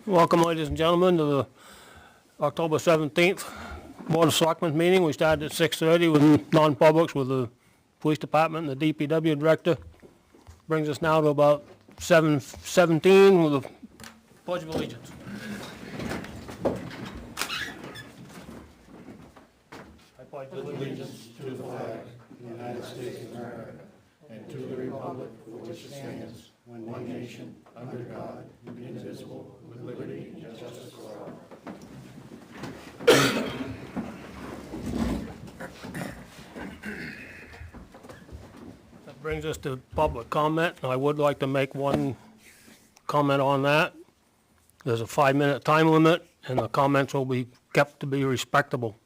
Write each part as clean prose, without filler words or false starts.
Welcome, ladies and gentlemen, to the October 17th Board of Selectmen meeting. We started at 6:30 with non-publics with the Police Department and the DPW Director. Brings us now to about 7:17 with the Pledge of Allegiance. I pledge allegiance to the flag of the United States of America and to the republic for which it stands, one nation, under God, indivisible, with liberty and justice for all. That brings us to public comment. I would like to make one comment on that. There's a 5-minute time limit, and the comments will be kept to be respectable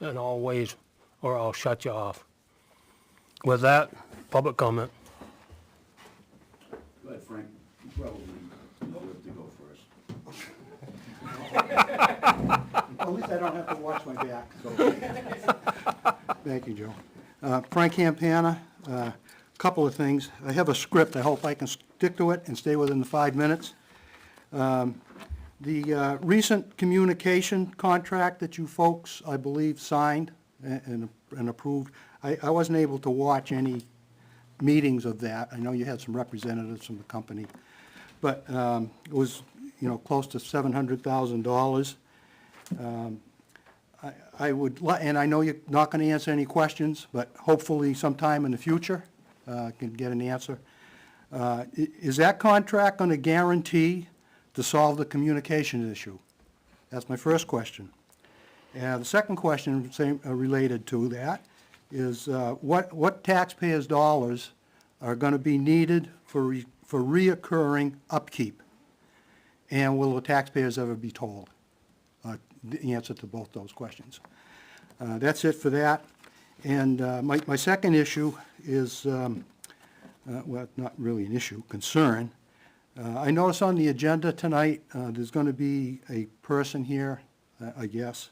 in all ways, or I'll shut you off. With that, public comment. Go ahead, Frank. You probably deserve to go first. At least I don't have to watch my back. So. Thank you, Joe. Frank Campana, a couple of things. I have a script. I hope I can stick to it and stay within the 5 minutes. The recent communication contract that you folks, I believe, signed and approved, I wasn't able to watch any meetings of that. I know you had some representatives from the company, but it was, close to $700,000. I would, and I know you're not going to answer any questions, but hopefully sometime in the future can get an answer. Is that contract going to guarantee to solve the communication issue? That's my first question. And the second question, related to that, is what taxpayers' dollars are going to be needed for reoccurring upkeep? And will the taxpayers ever be told the answer to both those questions? That's it for that. And my second issue is, well, not really an issue, concern. I notice on the agenda tonight there's going to be a person here, I guess,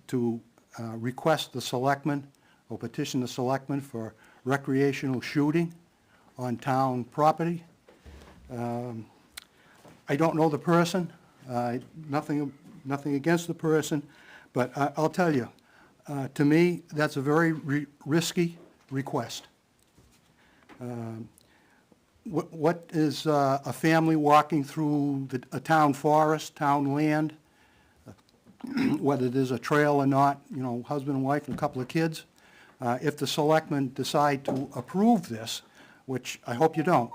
to request the selectmen or petition the selectmen for recreational shooting on town property. I don't know the person, nothing against the person, but I'll tell you, to me, that's a very risky request. What is a family walking through a town forest, town land, whether there's a trail or not, husband and wife and a couple of kids, if the selectmen decide to approve this, which I hope you don't.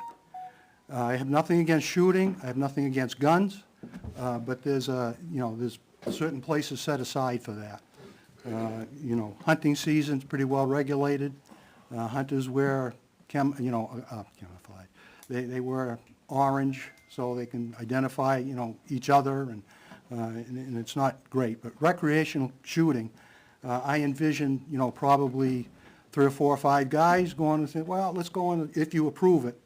I have nothing against shooting, I have nothing against guns, but there's there's certain places set aside for that. Hunting season's pretty well regulated. Hunters wear camouflage. They wear orange so they can identify each other, and it's not great. But recreational shooting, I envision probably 3 or 4 or 5 guys going and say, well, let's go on, if you approve it,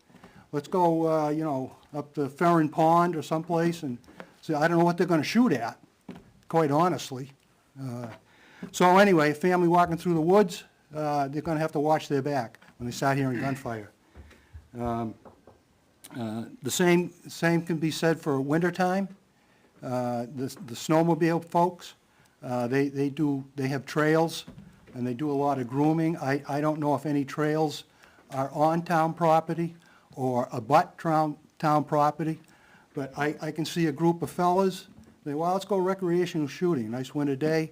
let's go up to Ferrin Pond or someplace and say, I don't know what they're going to shoot at, quite honestly. So anyway, a family walking through the woods, they're going to have to watch their back when they start hearing gunfire. The same can be said for wintertime. The snowmobile folks, they have trails and they do a lot of grooming. I don't know if any trails are on town property or abut town property, but I can see a group of fellas, well, let's go recreational shooting, nice winter day.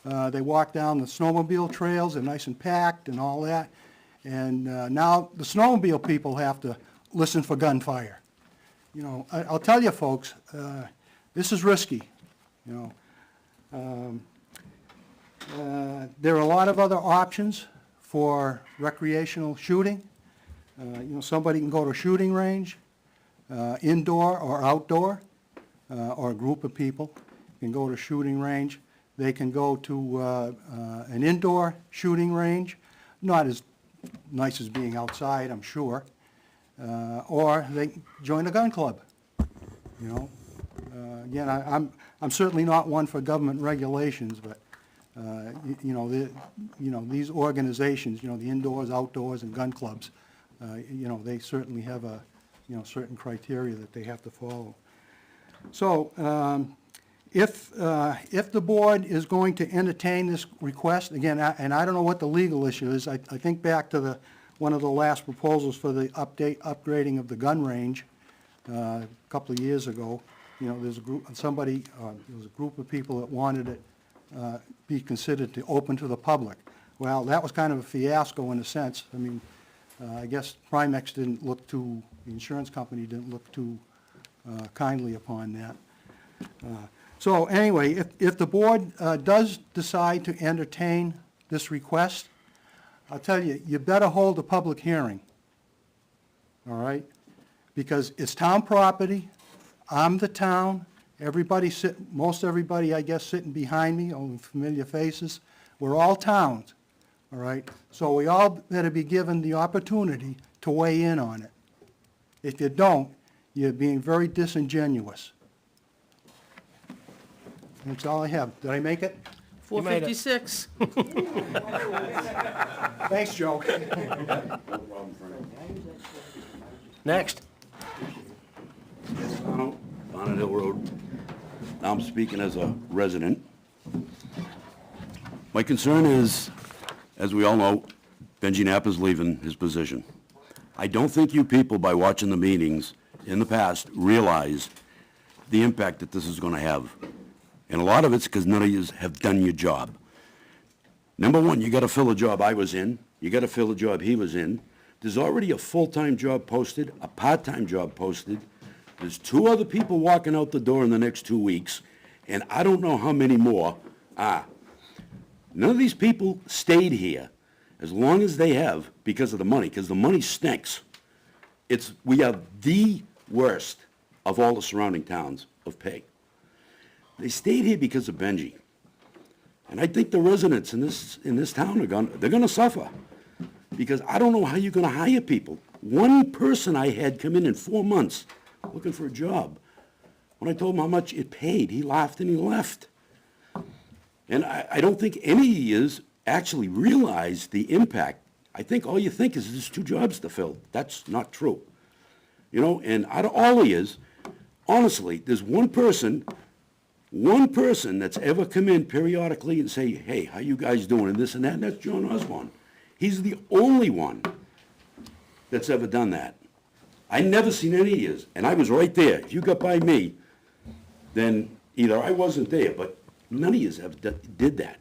They walk down the snowmobile trails, they're nice and packed and all that, and now the snowmobile people have to listen for gunfire. I'll tell you folks, this is risky. There are a lot of other options for recreational shooting. Somebody can go to a shooting range, indoor or outdoor, or a group of people can go to a shooting range. They can go to an indoor shooting range, not as nice as being outside, I'm sure, or they can join a gun club. Again, I'm certainly not one for government regulations, but these organizations, the indoors, outdoors, and gun clubs, they certainly have a certain criteria that they have to follow. So, if the board is going to entertain this request, again, and I don't know what the legal issue is, I think back to one of the last proposals for the upgrading of the gun range, a couple of years ago. You know, there's a group, there was a group of people that wanted it be considered to open to the public. Well, that was kind of a fiasco in a sense. I mean, I guess Primex didn't look too, the insurance company didn't look too kindly upon that. So anyway, if the board does decide to entertain this request, I'll tell you, you better hold a public hearing, all right? Because it's town property, I'm the town, most everybody, I guess, sitting behind me, all familiar faces, we're all towns, all right? So we all better be given the opportunity to weigh in on it. If you don't, you're being very disingenuous. That's all I have. Did I make it? You made it. 456. Thanks, Joe. Next. On Hill Road. Now I'm speaking as a resident. My concern is, as we all know, Benji Knapp is leaving his position. I don't think you people, by watching the meetings in the past, realize the impact that this is going to have. And a lot of it's because none of you have done your job. Number one, you got to fill a job I was in. You got to fill a job he was in. There's already a full-time job posted, a part-time job posted. There's 2 other people walking out the door in the next 2 weeks, and I don't know how many more are. None of these people stayed here as long as they have because of the money, because the money stinks. We are the worst of all the surrounding towns of pay. They stayed here because of Benji. And I think the residents in this town they're gonna suffer. Because I don't know how you're gonna hire people. One person I had come in 4 months looking for a job. When I told him how much it paid, he laughed and he left. And I don't think any of you actually realize the impact. I think all you think is there's 2 jobs to fill. That's not true. You know, and out of all of you, honestly, there's one person that's ever come in periodically and say, hey, how you guys doing, and this and that, and that's John Osborne. He's the only one that's ever done that. I never seen any of yous, and I was right there. If you got by me, then either I wasn't there, but none of yous ever did that.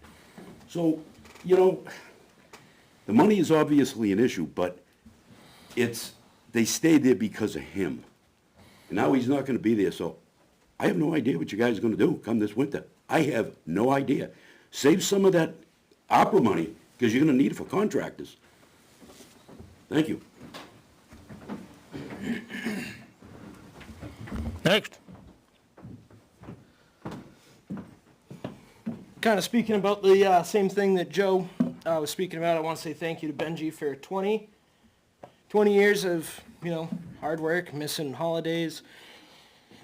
So, you know, the money is obviously an issue, but they stayed there because of him. And now he's not gonna be there, so I have no idea what you guys are gonna do come this winter. I have no idea. Save some of that opera money, because you're gonna need it for contractors. Thank you. Next. Kind of speaking about the same thing that Joe was speaking about, I want to say thank you to Benji for 20 years of, hard work, missing holidays,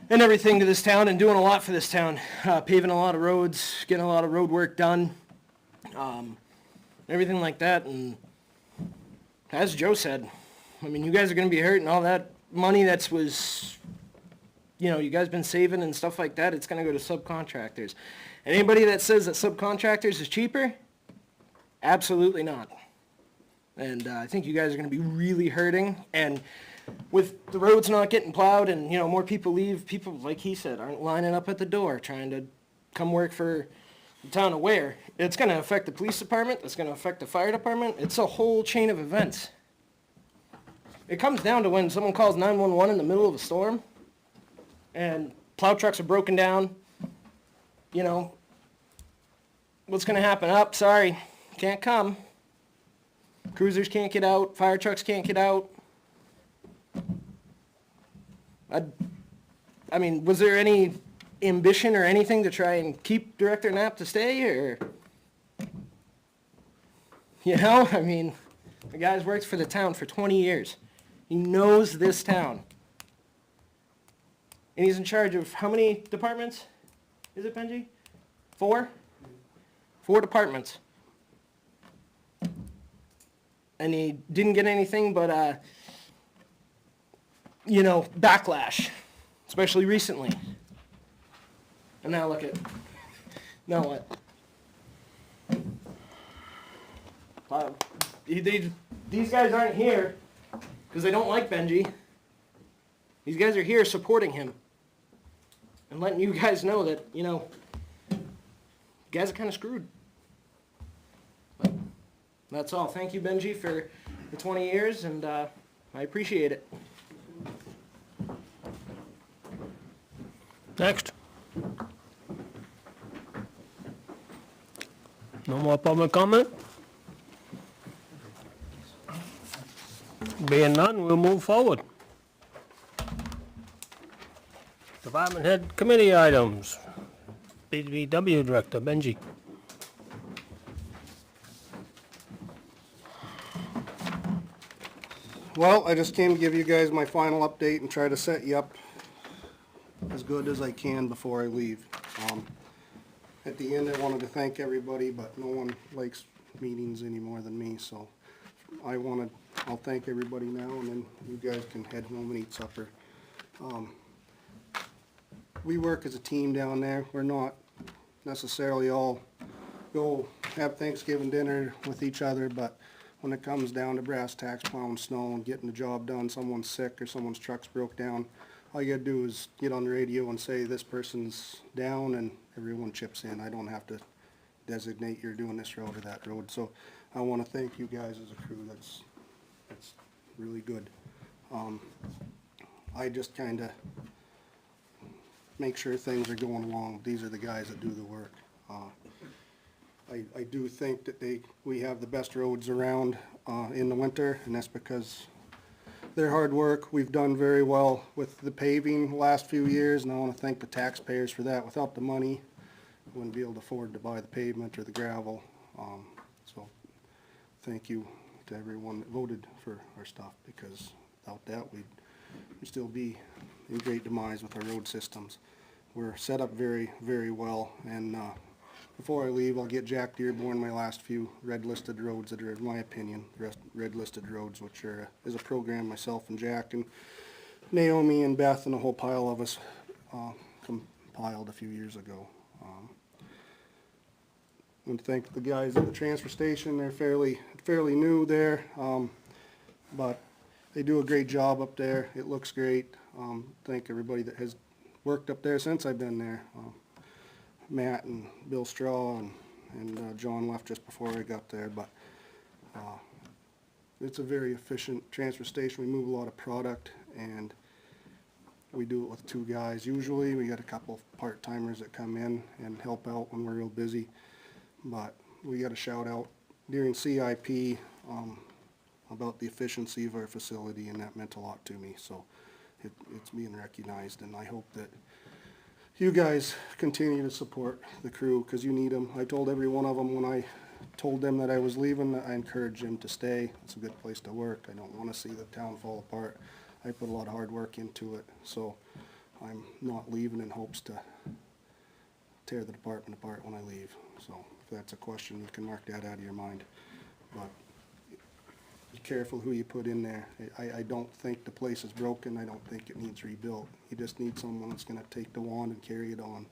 and everything to this town, and doing a lot for this town. Paving a lot of roads, getting a lot of road work done, everything like that. And as Joe said, I mean, you guys are going to be hurting all that money that was, you guys been saving and stuff like that. It's going to go to subcontractors. And anybody that says that subcontractors is cheaper, absolutely not. And I think you guys are going to be really hurting. And with the roads not getting plowed and, more people leave, people, like he said, aren't lining up at the door trying to come work for the town of Weare. It's going to affect the police department. It's going to affect the fire department. It's a whole chain of events. It comes down to when someone calls 911 in the middle of a storm and plow trucks are broken down, what's going to happen? Sorry, can't come. Cruisers can't get out. Fire trucks can't get out. I mean, was there any ambition or anything to try and keep Director Knapp to stay, or? I mean, the guy's worked for the town for 20 years. He knows this town. And he's in charge of how many departments? Is it, Benji? 4? 4 departments. And he didn't get anything but, backlash, especially recently. And now look at, now what? These guys aren't here because they don't like Benji. These guys are here supporting him and letting you guys know that, you know, you guys are kind of screwed. But that's all. Thank you, Benji, for the 20 years, and I appreciate it. Next. No more public comment? Being none, we'll move forward. Department head committee items. BBW Director, Benji. Well, I just came to give you guys my final update and try to set you up as good as I can before I leave. At the end, I wanted to thank everybody, but no one likes meetings any more than me, so I'll thank everybody now, and then you guys can head home and eat supper. We work as a team down there. We're not necessarily all go have Thanksgiving dinner with each other, but when it comes down to brass tacks, plowing snow and getting the job done, someone's sick or someone's truck's broke down, all you gotta do is get on the radio and say this person's down, and everyone chips in. I don't have to designate you're doing this road or that road. So I want to thank you guys as a crew. That's really good. I just kind of make sure things are going along. These are the guys that do the work. I do think that we have the best roads around in the winter, and that's because their hard work. We've done very well with the paving the last few years, and I want to thank the taxpayers for that. Without the money, we wouldn't be able to afford to buy the pavement or the gravel. So thank you to everyone that voted for our stuff, because without that we'd still be in great demise with our road systems. We're set up very, very well, and before I leave, I'll get Jack Dearborn my last few red listed roads that are, in my opinion, red listed roads, which is a program myself and Jack and Naomi and Beth and a whole pile of us compiled a few years ago. I want to thank the guys at the transfer station. They're fairly new there, but they do a great job up there. It looks great. Thank everybody that has worked up there since I've been there. Matt and Bill Straw and John left just before I got there, but it's a very efficient transfer station. We move a lot of product, and we do it with 2 guys. Usually we got a couple of part-timers that come in and help out when we're real busy, but we got a shout out during CIP about the efficiency of our facility, and that meant a lot to me. So it's being recognized, and I hope that you guys continue to support the crew, because you need them. I told every one of them when I told them that I was leaving, I encouraged them to stay. It's a good place to work. I don't want to see the town fall apart. I put a lot of hard work into it, so I'm not leaving in hopes to tear the department apart when I leave. So if that's a question, you can mark that out of your mind. But be careful who you put in there. I don't think the place is broken. I don't think it needs rebuilt. You just need someone that's going to take the wand and carry it on.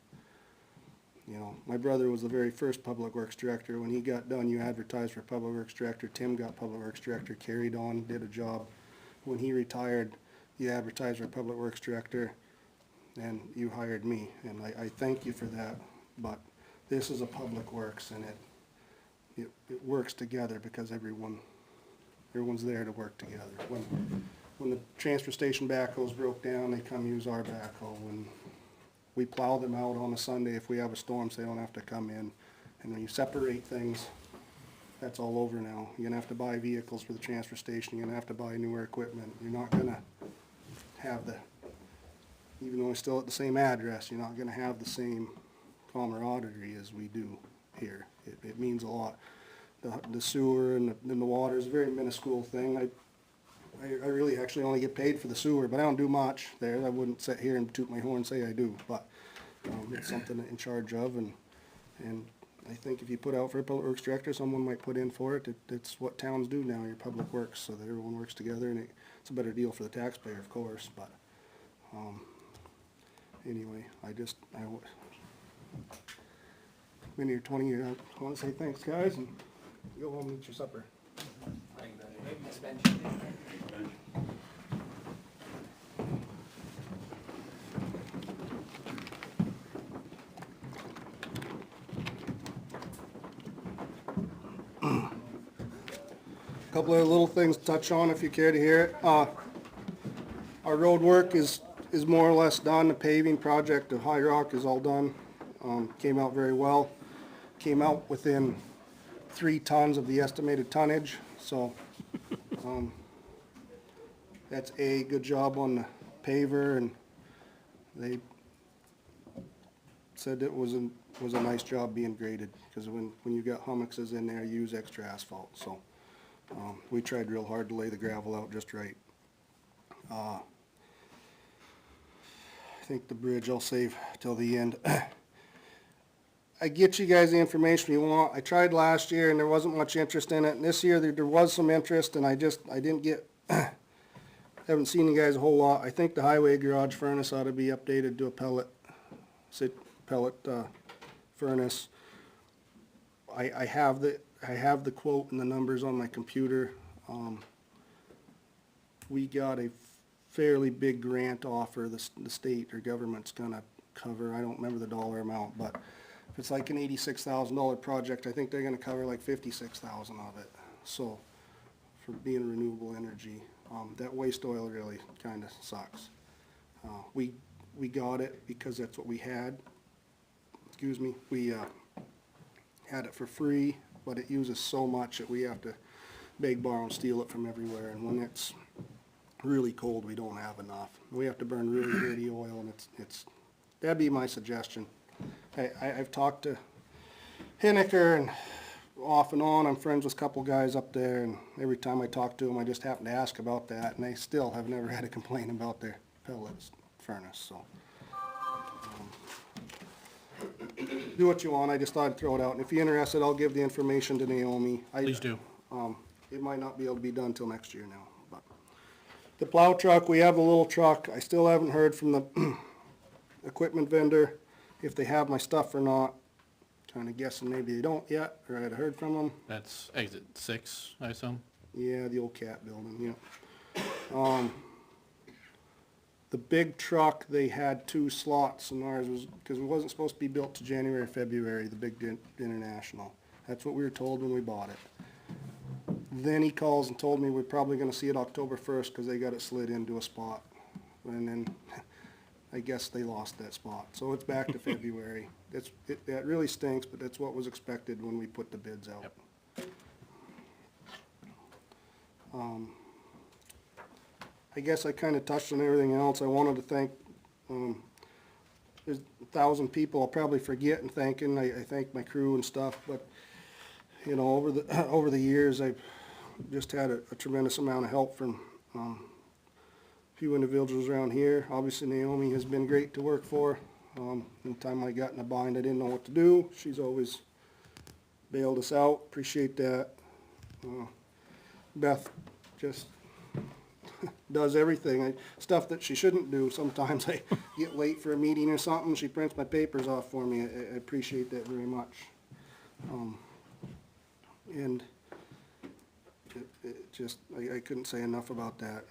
You know, my brother was the very first public works director. When he got done, you advertised for public works director. Tim got public works director, carried on, did a job. When he retired, you advertised for public works director, and you hired me. And I thank you for that. But this is a public works, and it works together because everyone's there to work together. When the transfer station backhoes broke down, they come use our backhoe. When we plow them out on a Sunday, if we have a storm, so they don't have to come in. And when you separate things, that's all over now. You're gonna have to buy vehicles for the transfer station. You're gonna have to buy newer equipment. You're not gonna have even though we're still at the same address, you're not gonna have the same camaraderie as we do here. It means a lot. The sewer and the water is a very minuscule thing. I really actually only get paid for the sewer, but I don't do much there. I wouldn't sit here and toot my horn and say I do, but it's something I'm in charge of, and I think if you put out for a public works director, someone might put in for it. It's what towns do now, your public works, so that everyone works together, and it's a better deal for the taxpayer, of course, but anyway, Been here 20 years. I want to say thanks, guys, and go home and eat your supper. Couple of little things to touch on if you care to hear it. Our road work is more or less done. The paving project of High Rock is all done. Came out very well. Came out within 3 tons of the estimated tonnage, so that's a good job on the paver, and they said it was a nice job being graded, because when you got hummocks in there, you use extra asphalt, so we tried real hard to lay the gravel out just right. I think the bridge I'll save till the end. I get you guys the information you want. I tried last year and there wasn't much interest in it, and this year there was some interest, and I didn't get, haven't seen you guys a whole lot. I think the highway garage furnace ought to be updated to a pellet furnace. I have the quote and the numbers on my computer. We got a fairly big grant offer the state or government's gonna cover. I don't remember the dollar amount, but if it's like an $86,000 project, I think they're gonna cover like 56,000 of it. So, for being renewable energy, that waste oil really kinda sucks. We got it because that's what we had. Excuse me, we had it for free, but it uses so much that we have to beg, borrow, and steal it from everywhere, and when it's really cold, we don't have enough. We have to burn really dirty oil, and it's that'd be my suggestion. I've talked to Henniker, and off and on, I'm friends with a couple guys up there, and every time I talk to them, I just happen to ask about that, and they still have never had a complaint about their pellets furnace, so. Do what you want, I just thought I'd throw it out, and if you're interested, I'll give the information to Naomi. Please do. It might not be able to be done till next year now, but. The plow truck, we have a little truck, I still haven't heard from the equipment vendor if they have my stuff or not. Kinda guessing maybe they don't yet, or I had heard from them. That's exit 6, I assume. Yeah, the old cat building, yeah. The big truck, they had 2 slots, and ours was, because it wasn't supposed to be built to January or February, the big international. That's what we were told when we bought it. Then he calls and told me we're probably gonna see it October 1st, because they got it slid into a spot. And then, I guess they lost that spot, so it's back to February. That really stinks, but that's what was expected when we put the bids out. Yep. I guess I kinda touched on everything else. I wanted to thank, there's 1,000 people I'll probably forget and thanking. I thank my crew and stuff, but, you know, over the years, I've just had a tremendous amount of help from, a few individuals around here. Obviously Naomi has been great to work for. Anytime I got in a bind, I didn't know what to do, she's always bailed us out, appreciate that. Beth just does everything, stuff that she shouldn't do. Sometimes I get late for a meeting or something, she prints my papers off for me. I appreciate that very much. And it just, I couldn't say enough about that.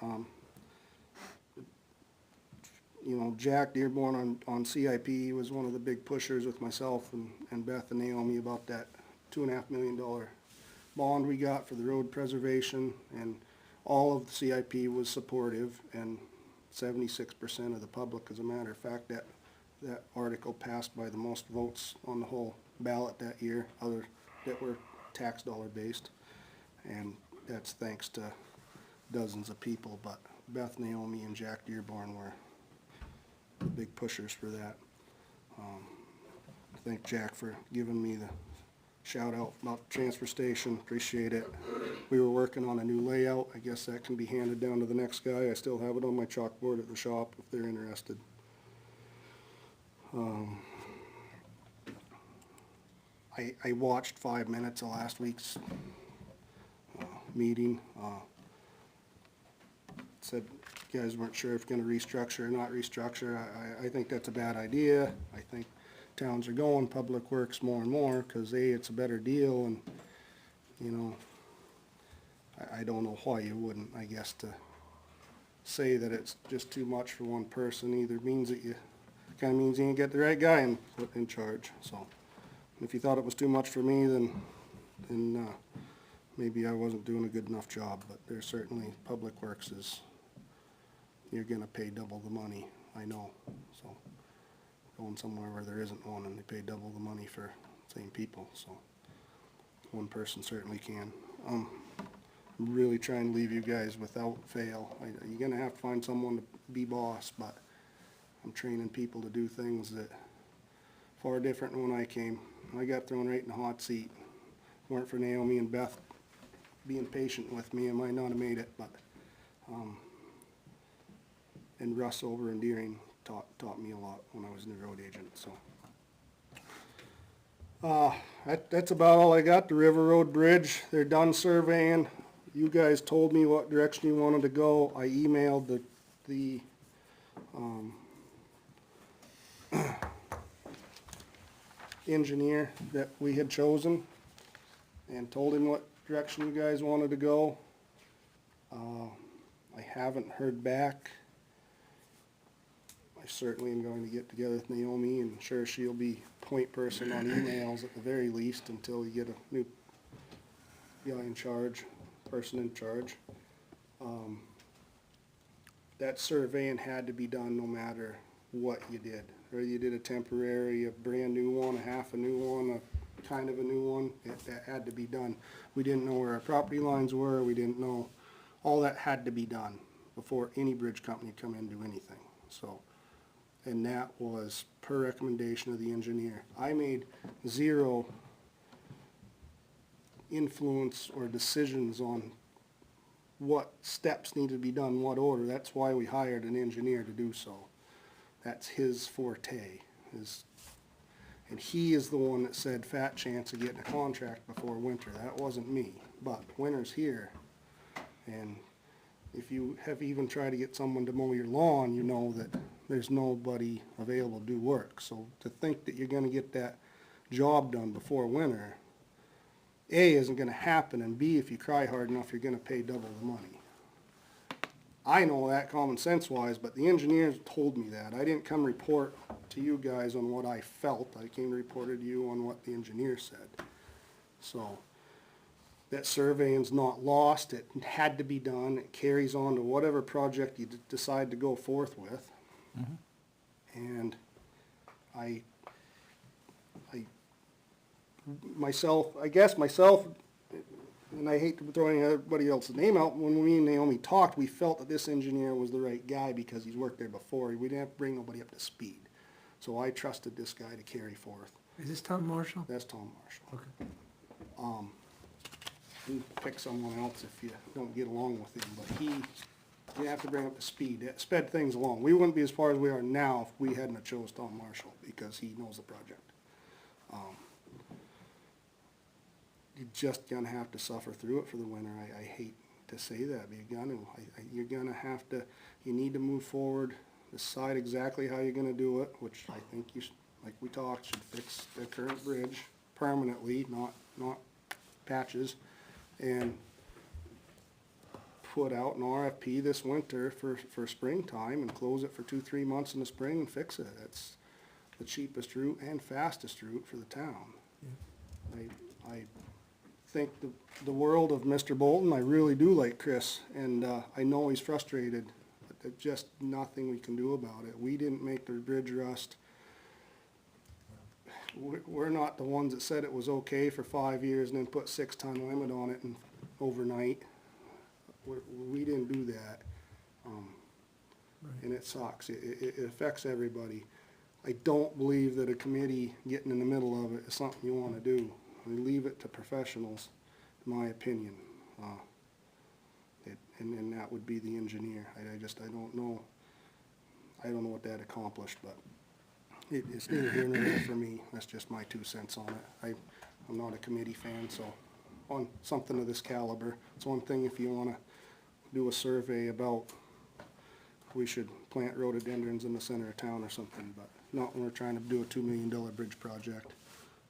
You know, Jack Dearborn on CIP was one of the big pushers with myself and Beth and Naomi about that $2.5 million bond we got for the road preservation, and all of the CIP was supportive, and 76% of the public. As a matter of fact, that article passed by the most votes on the whole ballot that year, other that were tax dollar based, and that's thanks to dozens of people, but Beth, Naomi, and Jack Dearborn were the big pushers for that. I thank Jack for giving me the shout out about the transfer station, appreciate it. We were working on a new layout, I guess that can be handed down to the next guy. I still have it on my chalkboard at the shop if they're interested. I watched 5 minutes of last week's meeting. Said you guys weren't sure if you're gonna restructure or not restructure. I think that's a bad idea. I think towns are going, Public Works more and more, cause A, it's a better deal, and, you know, I don't know why you wouldn't, I guess, to say that it's just too much for one person either means that you, kinda means you ain't get the right guy in charge, so. If you thought it was too much for me, then maybe I wasn't doing a good enough job, but there's certainly, Public Works is, you're gonna pay double the money, I know, so. Going somewhere where there isn't one and they pay double the money for same people, so. One person certainly can. I'm really trying to leave you guys without fail. You're gonna have to find someone to be boss, but I'm training people to do things that far different than when I came. I got thrown right in the hot seat. If it weren't for Naomi and Beth being patient with me, I might not have made it, but, and Russ over in Deering taught me a lot when I was the road agent, so. That's about all I got. The River Road Bridge, they're done surveying. You guys told me what direction you wanted to go. I emailed the engineer that we had chosen and told him what direction you guys wanted to go. I haven't heard back. I certainly am going to get together with Naomi, and sure, she'll be point person on emails at the very least until you get a new guy in charge, person in charge. That surveying had to be done no matter what you did. Whether you did a temporary, a brand new one, a half a new one, a kind of a new one, that had to be done. We didn't know where our property lines were, we didn't know, all that had to be done before any bridge company come in and do anything, so. And that was per recommendation of the engineer. I made zero influence or decisions on what steps need to be done, what order. That's why we hired an engineer to do so. That's his forte. And he is the one that said fat chance of getting a contract before winter. That wasn't me, but winter's here. And if you have even tried to get someone to mow your lawn, you know that there's nobody available to do work. So to think that you're gonna get that job done before winter, A, isn't gonna happen, and B, if you cry hard enough, you're gonna pay double the money. I know that common sense wise, but the engineers told me that. I didn't come report to you guys on what I felt. I came to report to you on what the engineer said. So that surveying's not lost. It had to be done. It carries on to whatever project you decide to go forth with. And I guess myself, and I hate to throw anybody else's name out, when me and Naomi talked, we felt that this engineer was the right guy because he's worked there before. We didn't have to bring nobody up to speed. So I trusted this guy to carry forth. Is this Tom Marshall? That's Tom Marshall. Okay. You can pick someone else if you don't get along with him, but you have to bring up to speed. It sped things along. We wouldn't be as far as we are now if we hadn't have chose Tom Marshall, because he knows the project. You're just gonna have to suffer through it for the winter. I hate to say that, but you're gonna. You're gonna have to, you need to move forward, decide exactly how you're gonna do it, which I think you, like we talked, should fix the current bridge permanently, not patches, and put out an RFP this winter for springtime and close it for 2-3 months in the spring and fix it. That's the cheapest route and fastest route for the town. I think the world of Mr. Bolton. I really do like Chris, and I know he's frustrated, but there's just nothing we can do about it. We didn't make the bridge rust. We're not the ones that said it was okay for 5 years and then put 6-ton limit on it and overnight. We didn't do that, and it sucks. It affects everybody. I don't believe that a committee getting in the middle of it is something you want to do. We leave it to professionals, in my opinion. And that would be the engineer. I don't know. I don't know what that accomplished, but it's neither here nor there for me. That's just my 2 cents on it. I'm not a committee fan, so on something of this caliber, it's one thing if you want to do a survey about we should plant rhododendrons in the center of town or something, but not when we're trying to do a $2 million bridge project.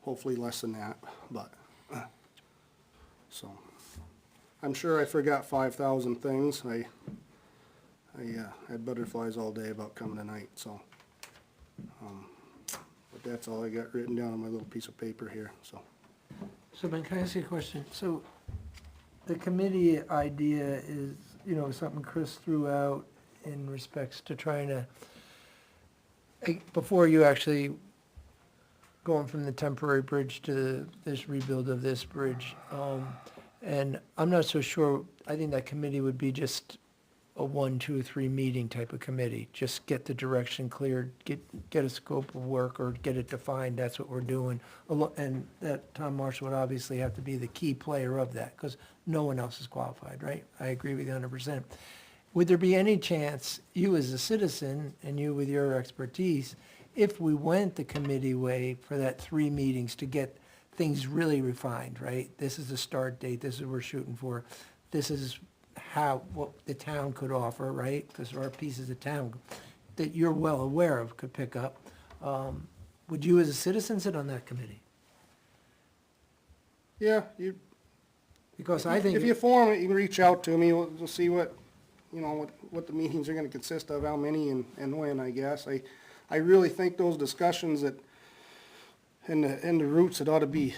Hopefully less than that, but, so. I'm sure I forgot 5,000 things. I had butterflies all day about coming tonight, so. But that's all I got written down on my little piece of paper here, so. So Ben, can I ask you a question? So the committee idea is, you know, something Chris threw out in respects to trying to, before you actually going from the temporary bridge to this rebuild of this bridge. And I'm not so sure, I think that committee would be just a 1, 2, 3 meeting type of committee. Just get the direction cleared, get a scope of work or get it defined, that's what we're doing. And that Tom Marshall would obviously have to be the key player of that, because no one else is qualified, right? I agree with you 100%. Would there be any chance, you as a citizen and you with your expertise, if we went the committee way for that 3 meetings to get things really refined, right? This is the start date, this is what we're shooting for, this is what the town could offer, right? Because there are pieces of town that you're well aware of could pick up. Would you as a citizen sit on that committee? Yeah, Because I think. if you form it, you can reach out to me, we'll see what, you know, what the meetings are gonna consist of, how many and when, I guess. I really think those discussions that, and the routes that ought to be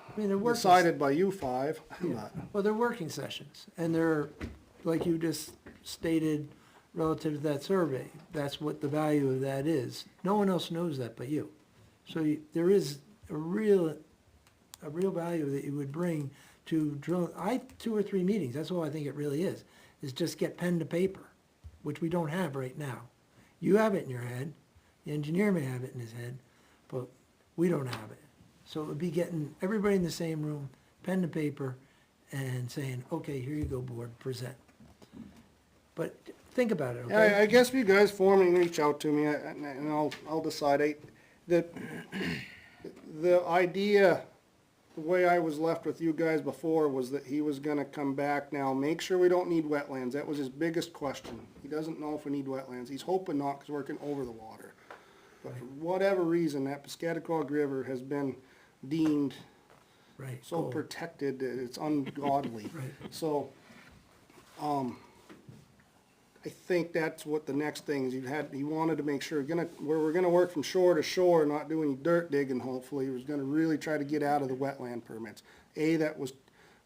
I mean, they're working. decided by you five. Yeah. Well, they're working sessions, and they're, like you just stated, relative to that survey, that's what the value of that is. No one else knows that but you. So there is a real value that you would bring to drill, 2 or 3 meetings, that's all I think it really is just get pen to paper, which we don't have right now. You have it in your head, the engineer may have it in his head, but we don't have it. So it would be getting everybody in the same room, pen to paper, and saying, okay, here you go, board, present. But think about it, okay? Yeah, I guess if you guys form and reach out to me, and I'll decide. The idea, the way I was left with you guys before was that he was gonna come back now, make sure we don't need wetlands. That was his biggest question. He doesn't know if we need wetlands. He's hoping not, because we're working over the water. But for whatever reason, that Piscataqua River has been deemed Right. so Oh, protected that it's ungodly. Right. So, I think that's what the next thing is. He wanted to make sure, where we're gonna work from shore to shore, not do any dirt digging, hopefully. He was gonna really try to get out of the wetland permits. A, that was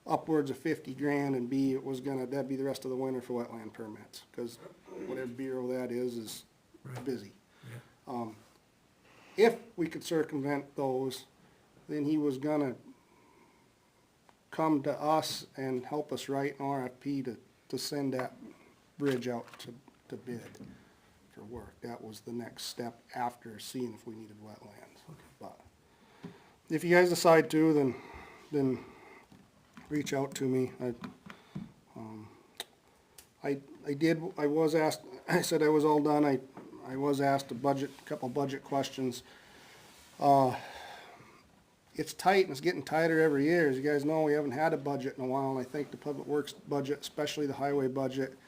upwards of 50 grand, and B, that'd be the rest of the winter for wetland permits, because whatever bureau that is Right. busy. Yeah. If we could circumvent those, then he was gonna come to us and help us write an RFP to send that bridge out to bid for work. That was the next step after seeing if we needed wetlands. But if you guys decide to, then reach out to me. I was asked, I said I was all done. I was asked a couple budget questions. It's tight, and it's getting tighter every year. As you guys know, we haven't had a budget in a while, and I think the public works budget, especially the highway budget,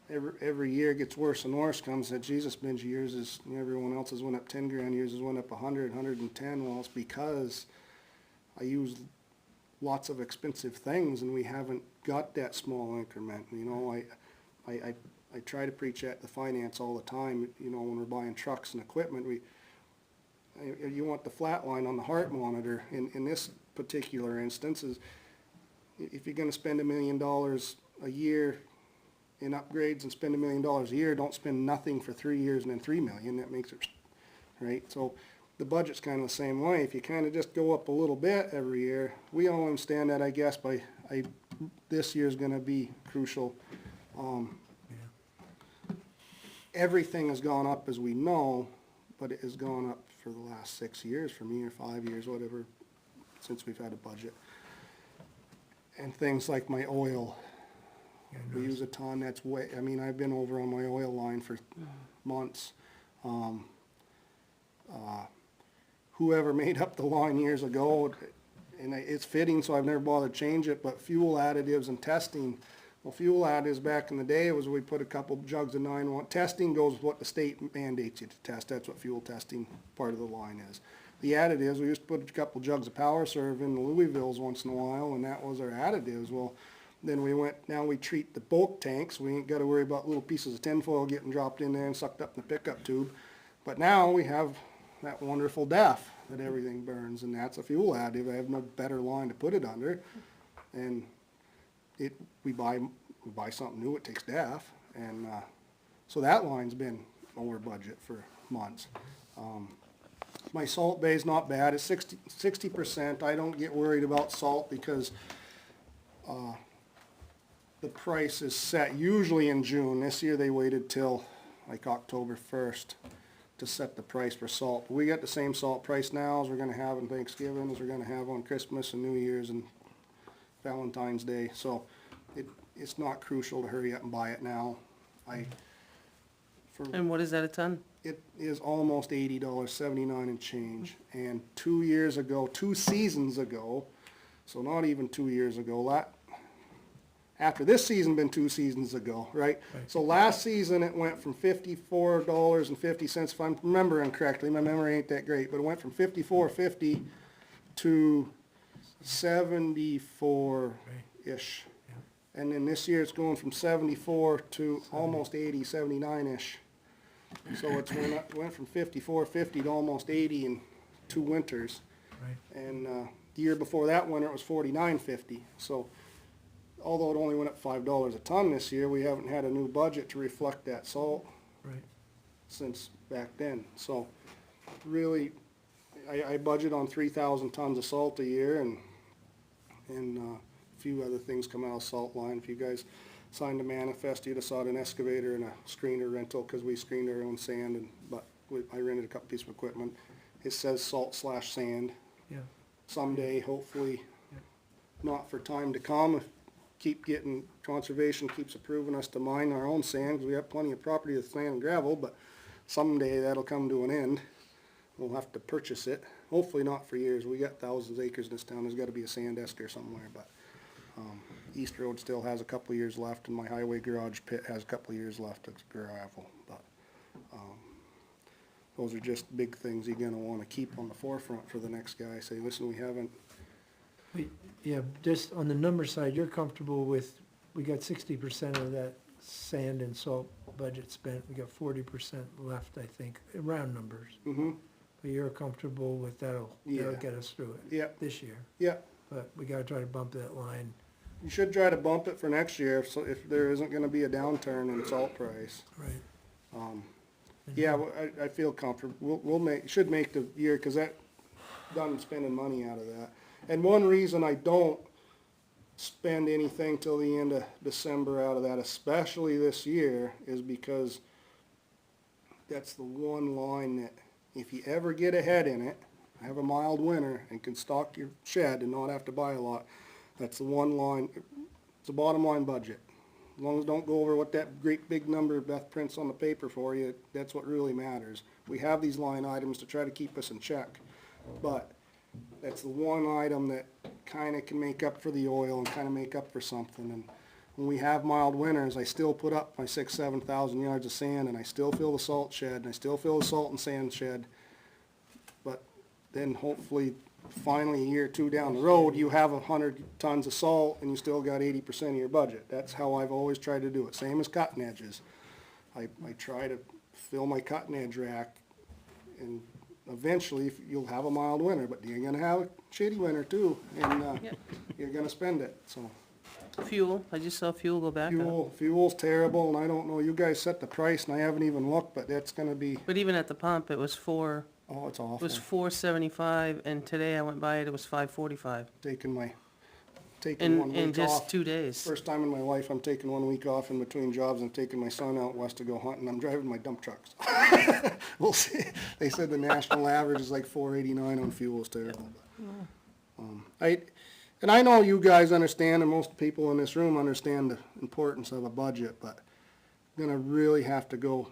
every year gets worse and worse. Comes that Jesus, Benji, yours is, everyone else has went up 10 grand, yours has went up 100, 110. Well, it's because I use lots of expensive things, and we haven't got that small increment. You know, I try to preach at the finance all the time. You know, when we're buying trucks and equipment, you want the flat line on the heart monitor. In this particular instance, is if you're gonna spend $1 million a year in upgrades and spend $1 million a year, don't spend nothing for 3 years and then $3 million, that makes it, right? So the budget's kind of the same way. If you kind of just go up a little bit every year, we all understand that, I guess, this year's gonna be crucial. Everything has gone up, as we know, but it has gone up for the last 6 years for me, or 5 years, whatever, since we've had a budget. And things like my oil, we use a ton, I've been over on my oil line for months. Whoever made up the line years ago, and it's fitting, so I've never bothered to change it, but fuel additives and testing, Well, fuel additives back in the day was we put a couple jugs of 9-1. Testing goes with what the state mandates you to test. That's what fuel testing part of the line is. The additives, we used to put a couple jugs of Power Serve in the Louisvilles once in a while, and that was our additives. Well, then now we treat the bulk tanks. We ain't got to worry about little pieces of tinfoil getting dropped in there and sucked up in the pickup tube. But now we have that wonderful DEF that everything burns, and that's a fuel additive. I have no better line to put it under. And we buy something new, it takes DEF, and so that line's been over budget for months. My salt bay is not bad, it's 60%. I don't get worried about salt because the price is set usually in June. This year they waited till like October 1st to set the price for salt. We got the same salt price now as we're gonna have on Thanksgiving, as we're gonna have on Christmas and New Year's and Valentine's Day, so it's not crucial to hurry up and buy it now. And what is that a ton? It is almost $80, 79 and change. And 2 seasons ago, so not even 2 years ago, after this season been 2 seasons ago, right? So last season it went from $54.50, if I'm remembering correctly, my memory ain't that great, but it went from $54.50 to 74-ish. And then this year it's going from 74 to almost 80, 79-ish. So it's went from 54.50 to almost 80 in 2 winters. Right. And the year before that winter it was 49.50. So although it only went up $5 a ton this year, we haven't had a new budget to reflect that salt Right. since back then. So really, I budget on 3,000 tons of salt a year, and a few other things come out of salt line. If you guys signed a manifest, you'd have saw an excavator and a screener rental, because we screened our own sand, but I rented a couple pieces of equipment. It says salt/sand. Yeah. Someday, hopefully, not for time to come, conservation keeps approving us to mine our own sand, because we have plenty of property with sand and gravel, but someday that'll come to an end. We'll have to purchase it, hopefully not for years. We got thousands of acres in this town, there's gotta be a sand esker somewhere, but East Road still has a couple of years left, and my highway garage pit has a couple of years left of gravel, but those are just big things you're gonna wanna keep on the forefront for the next guy. Say, listen, we haven't, Yeah, just on the number side, you're comfortable with, we got 60% of that sand and salt budget spent, we got 40% left, I think, round numbers. But you're comfortable with that'll Yeah. get us through it yeah, this year, yeah. but we gotta try to bump that line. You should try to bump it for next year, so if there isn't gonna be a downturn in salt price. Right. Yeah, I feel comfortable. Should make the year, cause that, done spending money out of that. And one reason I don't spend anything till the end of December out of that, especially this year, is because that's the one line that, if you ever get ahead in it, have a mild winter and can stock your shed and not have to buy a lot, that's the one line, it's a bottom line budget. As long as don't go over what that great big number Beth prints on the paper for you, that's what really matters. We have these line items to try to keep us in check, but that's the one item that kinda can make up for the oil and kinda make up for something. And when we have mild winters, I still put up my 6,000-7,000 yards of sand, and I still fill the salt shed, and I still fill the salt and sand shed. But then hopefully, finally, a year or two down the road, you have 100 tons of salt and you still got 80% of your budget. That's how I've always tried to do it. Same as cutting edges. I try to fill my cutting edge rack, and eventually you'll have a mild winter, but you're gonna have a shitty winter too, and you're gonna spend it, so. Fuel, I just saw fuel go back up. Fuel's terrible, and I don't know, you guys set the price and I haven't even looked, but that's gonna be, But even at the pump, it was it's awful. It was $4.75, and today I went by it, it was $5.45. Taking 1 In week just off. 2 days. First time in my life, I'm taking 1 week off in between jobs and taking my son out west to go hunting. I'm driving my dump trucks. We'll see. They said the national average is like $4.89 on fuel. Is terrible. And I know you guys understand, and most people in this room understand the importance of a budget, but I'm gonna really have to go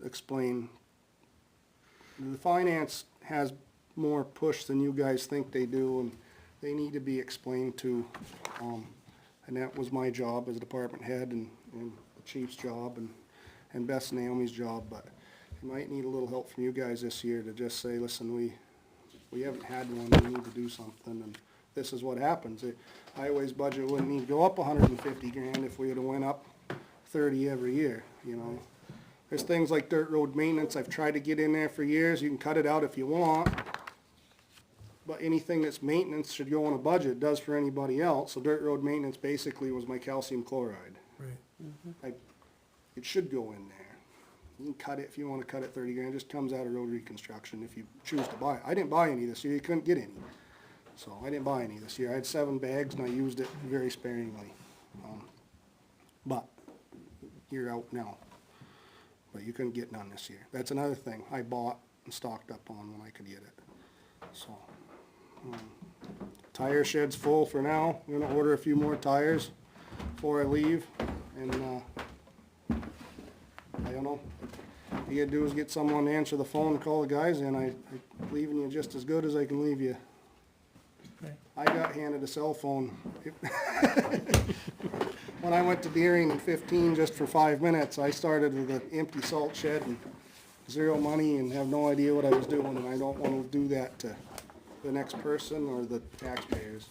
explain. The finance has more push than you guys think they do, and they need to be explained to. And that was my job as a department head and the chief's job and Beth and Naomi's job, but you might need a little help from you guys this year to just say, listen, we haven't had one, we need to do something, and this is what happens. The highways budget wouldn't need to go up 150 grand if we would've went up 30 every year, you know. There's things like dirt road maintenance, I've tried to get in there for years, you can cut it out if you want, but anything that's maintenance should go on a budget, it does for anybody else, so dirt road maintenance basically was my calcium chloride. Right. It should go in there. You can cut it if you wanna cut it 30 grand, it just comes out of road reconstruction if you choose to buy it. I didn't buy any this year, you couldn't get any. So I didn't buy any this year. I had 7 bags and I used it very sparingly. But you're out now. But you couldn't get none this year. That's another thing I bought and stocked up on when I could get it. So, tire shed's full for now. I'm gonna order a few more tires before I leave. And, I don't know. All you gotta do is get someone to answer the phone and call the guys in. I'm leaving you just as good as I can leave you. Right. I got handed a cell phone when I went to Deering in 15 just for 5 minutes. I started with an empty salt shed and zero money and have no idea what I was doing, and I don't want to do that to the next person or the taxpayers.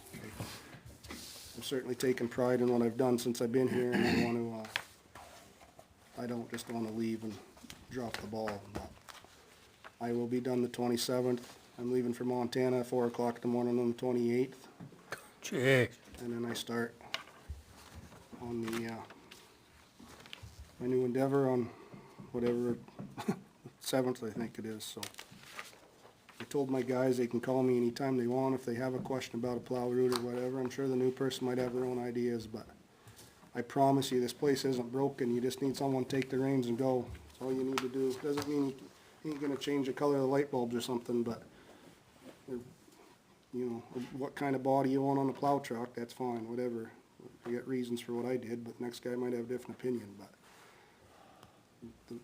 I'm certainly taking pride in what I've done since I've been here, and I don't just want to leave and drop the ball. But I will be done the 27th. I'm leaving for Montana at 4 o'clock in the morning on the 28th, Gee, and then I start on the, my new endeavor on whatever, 7th I think it is, so. I told my guys they can call me anytime they want if they have a question about a plow route or whatever. I'm sure the new person might have their own ideas, but I promise you, this place isn't broken. You just need someone to take the reins and go. That's all you need to do. Doesn't mean you ain't gonna change the color of the light bulbs or something, but you know, what kind of body you want on a plow truck, that's fine, whatever. I got reasons for what I did, but the next guy might have a different opinion, but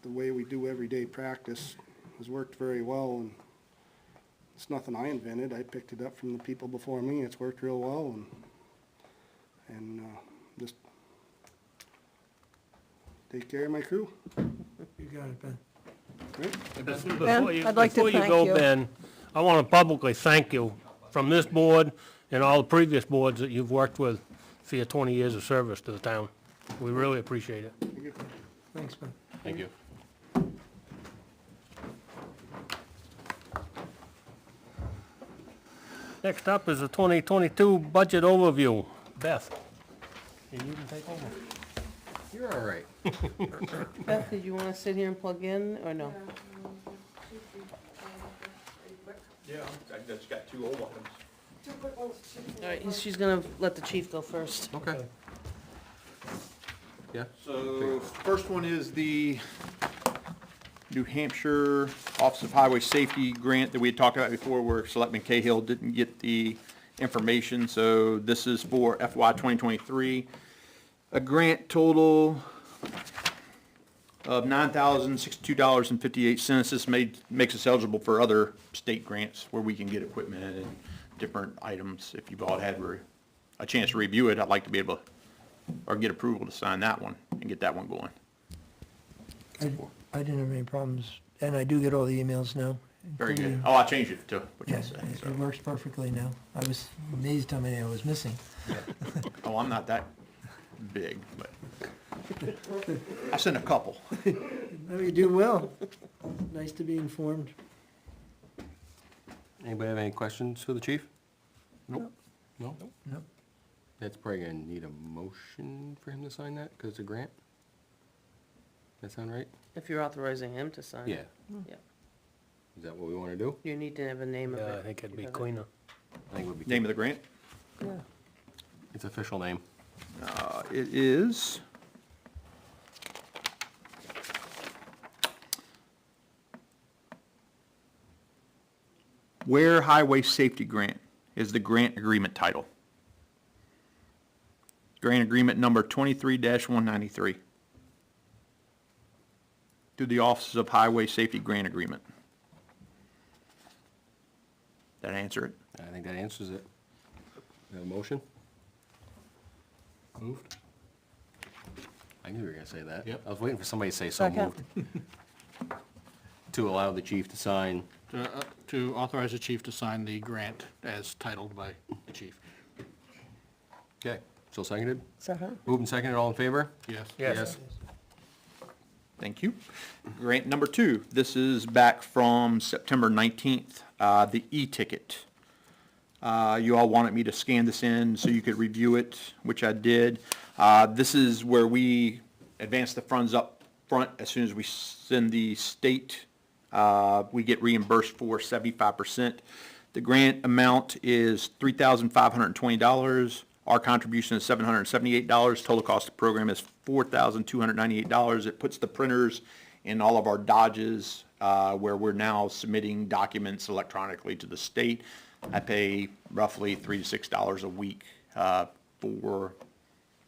the way we do everyday practice has worked very well, and it's nothing I invented. I picked it up from the people before me. It's worked real well, and just take care of my crew. You got it, Ben. Right? I'd like to Before you thank go, you. Ben, I want to publicly thank you from this board and all the previous boards that you've worked with for your 20 years of service to the town. We really appreciate it. Thanks, Ben. Thank you. Next up is the 2022 budget overview. Beth, and you can take over. You're all right. Beth, did you wanna sit here and plug in, or no? Yeah, I just got 2 old items. Alright, she's gonna let the chief go first. Okay. Yeah? So, first one is the New Hampshire Office of Highway Safety grant that we had talked about before, where Selectman Cahill didn't get the information, so this is for FY 2023. A grant total of $9,062.58. This makes us eligible for other state grants where we can get equipment and different items. If you've all had a chance to review it, I'd like to be able to, or get approval to sign that one and get that one going. I didn't have any problems, and I do get all the emails now. Very good. including- Oh, I changed it to what you Yeah, said. it So. works perfectly now. I was amazed how many I was missing. Oh, I'm not that big, but I sent a couple. No, you do well. Nice to be informed. Anybody have any questions for the chief? Nope. No? Nope. That's probably gonna need a motion for him to sign that, because it's a grant? That sound right? If you're authorizing him to sign. Yeah. Yeah. Is that what we wanna do? You need to have a name of it. Yeah, I think it'd be because cleaner. I think it would be. Name of the grant? Yeah. Its official name. It is Weare Highway Safety Grant is the grant agreement title. Grant agreement number 23-193. To the Office of Highway Safety Grant Agreement. That answer it? I think that answers it. Have a motion? Moved? I knew you were gonna say that. Yep. I was waiting for somebody to say so Second. moved. To allow the chief to sign. To authorize the chief to sign the grant as titled by the chief. Okay, so seconded? Second. Moved and seconded, all in favor? Yes. Yes. Thank you. Grant number 2, this is back from September 19th, the e-ticket. You all wanted me to scan this in so you could review it, which I did. This is where we advance the funds up front as soon as we send the state. We get reimbursed for 75%. The grant amount is $3,520. Our contribution is $778. Total cost of the program is $4,298. It puts the printers in all of our Dodges, where we're now submitting documents electronically to the state. I pay roughly $3 to $6 a week for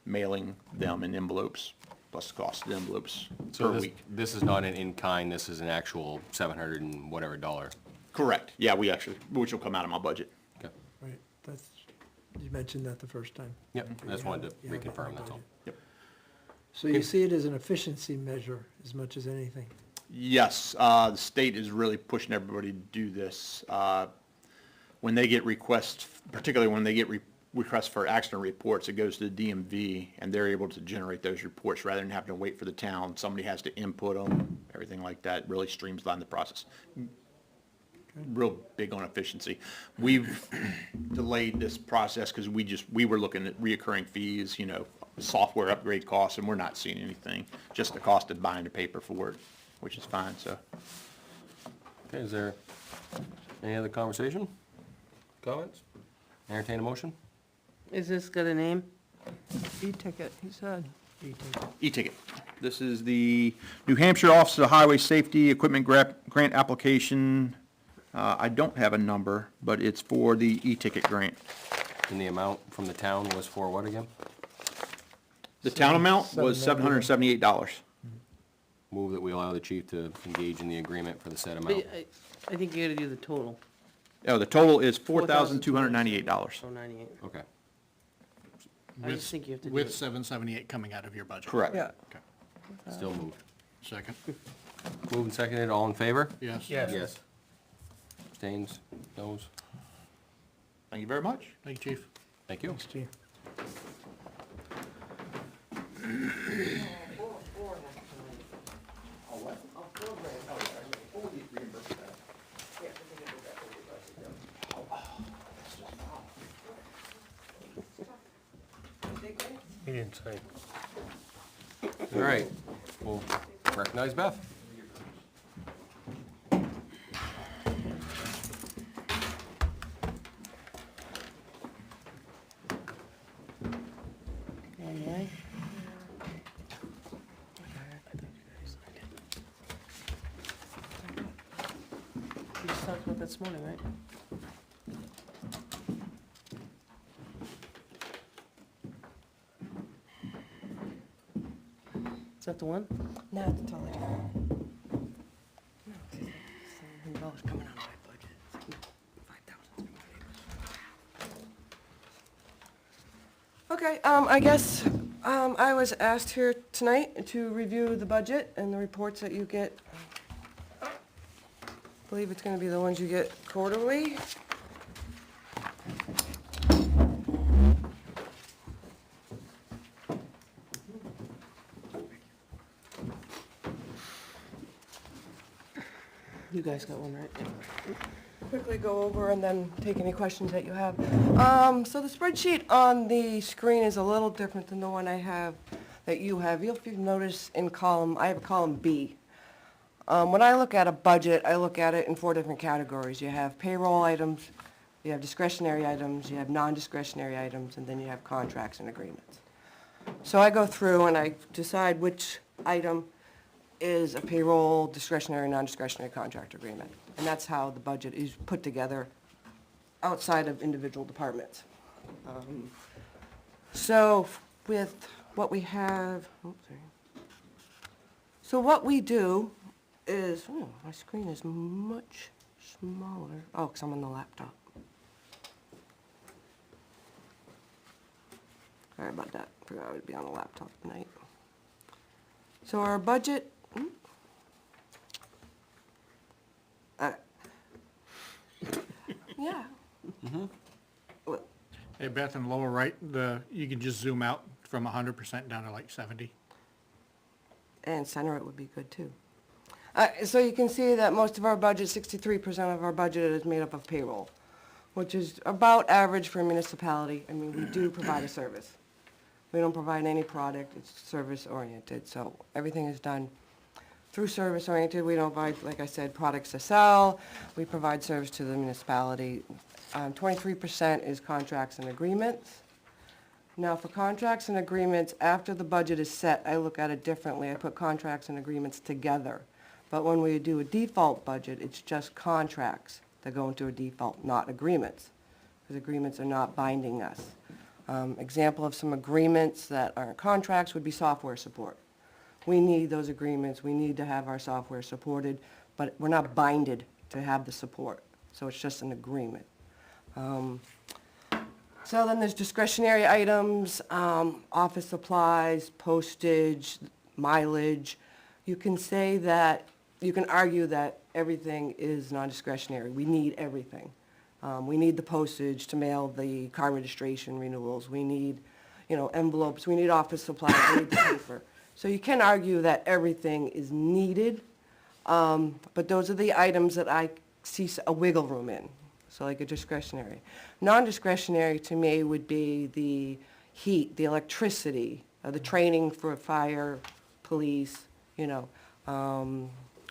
mailing them in envelopes, plus the cost of the envelopes So per week. this is not an in-kind, this is an actual 700 and whatever dollar. Correct. Yeah, which will come out of my budget. Okay. Right, that's, you mentioned that the first time. Yep, I just wanted to Yeah, reconfirm, that's all. Yep. So you see it as an efficiency measure as much as anything? Yes, the state is really pushing everybody to do this. When they get requests, particularly when they get requests for accident reports, it goes to the DMV, and they're able to generate those reports rather than having to wait for the town. Somebody has to input them, everything like that, really streamlines the process. Real big on efficiency. We've delayed this process because we were looking at reoccurring fees, software upgrade costs, and we're not seeing anything, just the cost of buying the paper for it, which is fine, so. Okay, is there any other conversation? Comments? Entertain a motion? Is this got a name? E-ticket, he said. E-ticket. E-ticket. This is the New Hampshire Office of Highway Safety Equipment Grant application. I don't have a number, but it's for the e-ticket grant. And the amount from the town was for what again? The town amount was $778. Move that we allow the chief to engage in the agreement for the said But amount. I think you gotta do the total, Oh, the total is $4,298. so 98. Okay. I just think you have to do With it. 778 coming out of your budget. Correct. Yeah. Okay. Still moved. Second? Moved and seconded, all in favor? Yes. Yes. Yes. Abstains, noes? Thank you very much. Thank you, chief. Thank you. Thanks, Chief. He didn't say. All right, we'll recognize Beth. Anyway. We just talked about that this morning, right? Is that the one? No, it's totally different. $700 coming out of my budget. It's like 5,000. Okay, I guess, I was asked here tonight to review the budget and the reports that you get. I believe it's gonna be the ones you get quarterly. You guys got one, right? Quickly go over and then take any questions that you have. So the spreadsheet on the screen is a little different than the one I have, that you have. If you notice in column, I have column B. When I look at a budget, I look at it in 4 different categories. You have payroll items, you have discretionary items, you have non-discretionary items, and then you have contracts and agreements. So I go through and I decide which item is a payroll, discretionary, non-discretionary contract agreement. And that's how the budget is put together outside of individual departments. So with what we have, oops, sorry. So what we do is, oh, my screen is much smaller. Oh, 'cause I'm on the laptop. Sorry about that, forgot I would be on a laptop tonight. So our budget, yeah. Well, Hey, Beth, in the lower right, you can just zoom out from 100% down to like 70. And center it would be good too. So you can see that most of our budget, 63% of our budget is made up of payroll, which is about average for a municipality. I mean, we do provide a service. We don't provide any product, it's service-oriented, so everything is done through service-oriented. We don't provide, like I said, products to sell. We provide service to the municipality. 23% is contracts and agreements. Now, for contracts and agreements, after the budget is set, I look at it differently. I put contracts and agreements together. But when we do a default budget, it's just contracts that go into a default, not agreements, because agreements are not binding us. Example of some agreements that are contracts would be software support. We need those agreements, we need to have our software supported, but we're not binded to have the support, so it's just an agreement. So then there's discretionary items, office supplies, postage, mileage. You can say that, you can argue that everything is non-discretionary. We need everything. We need the postage to mail the car registration renewals. We need, envelopes. We need office supplies. We need the paper. So you can argue that everything is needed, but those are the items that I see a wiggle room in. So like a discretionary. Non-discretionary to me would be the heat, the electricity, the training for fire, police,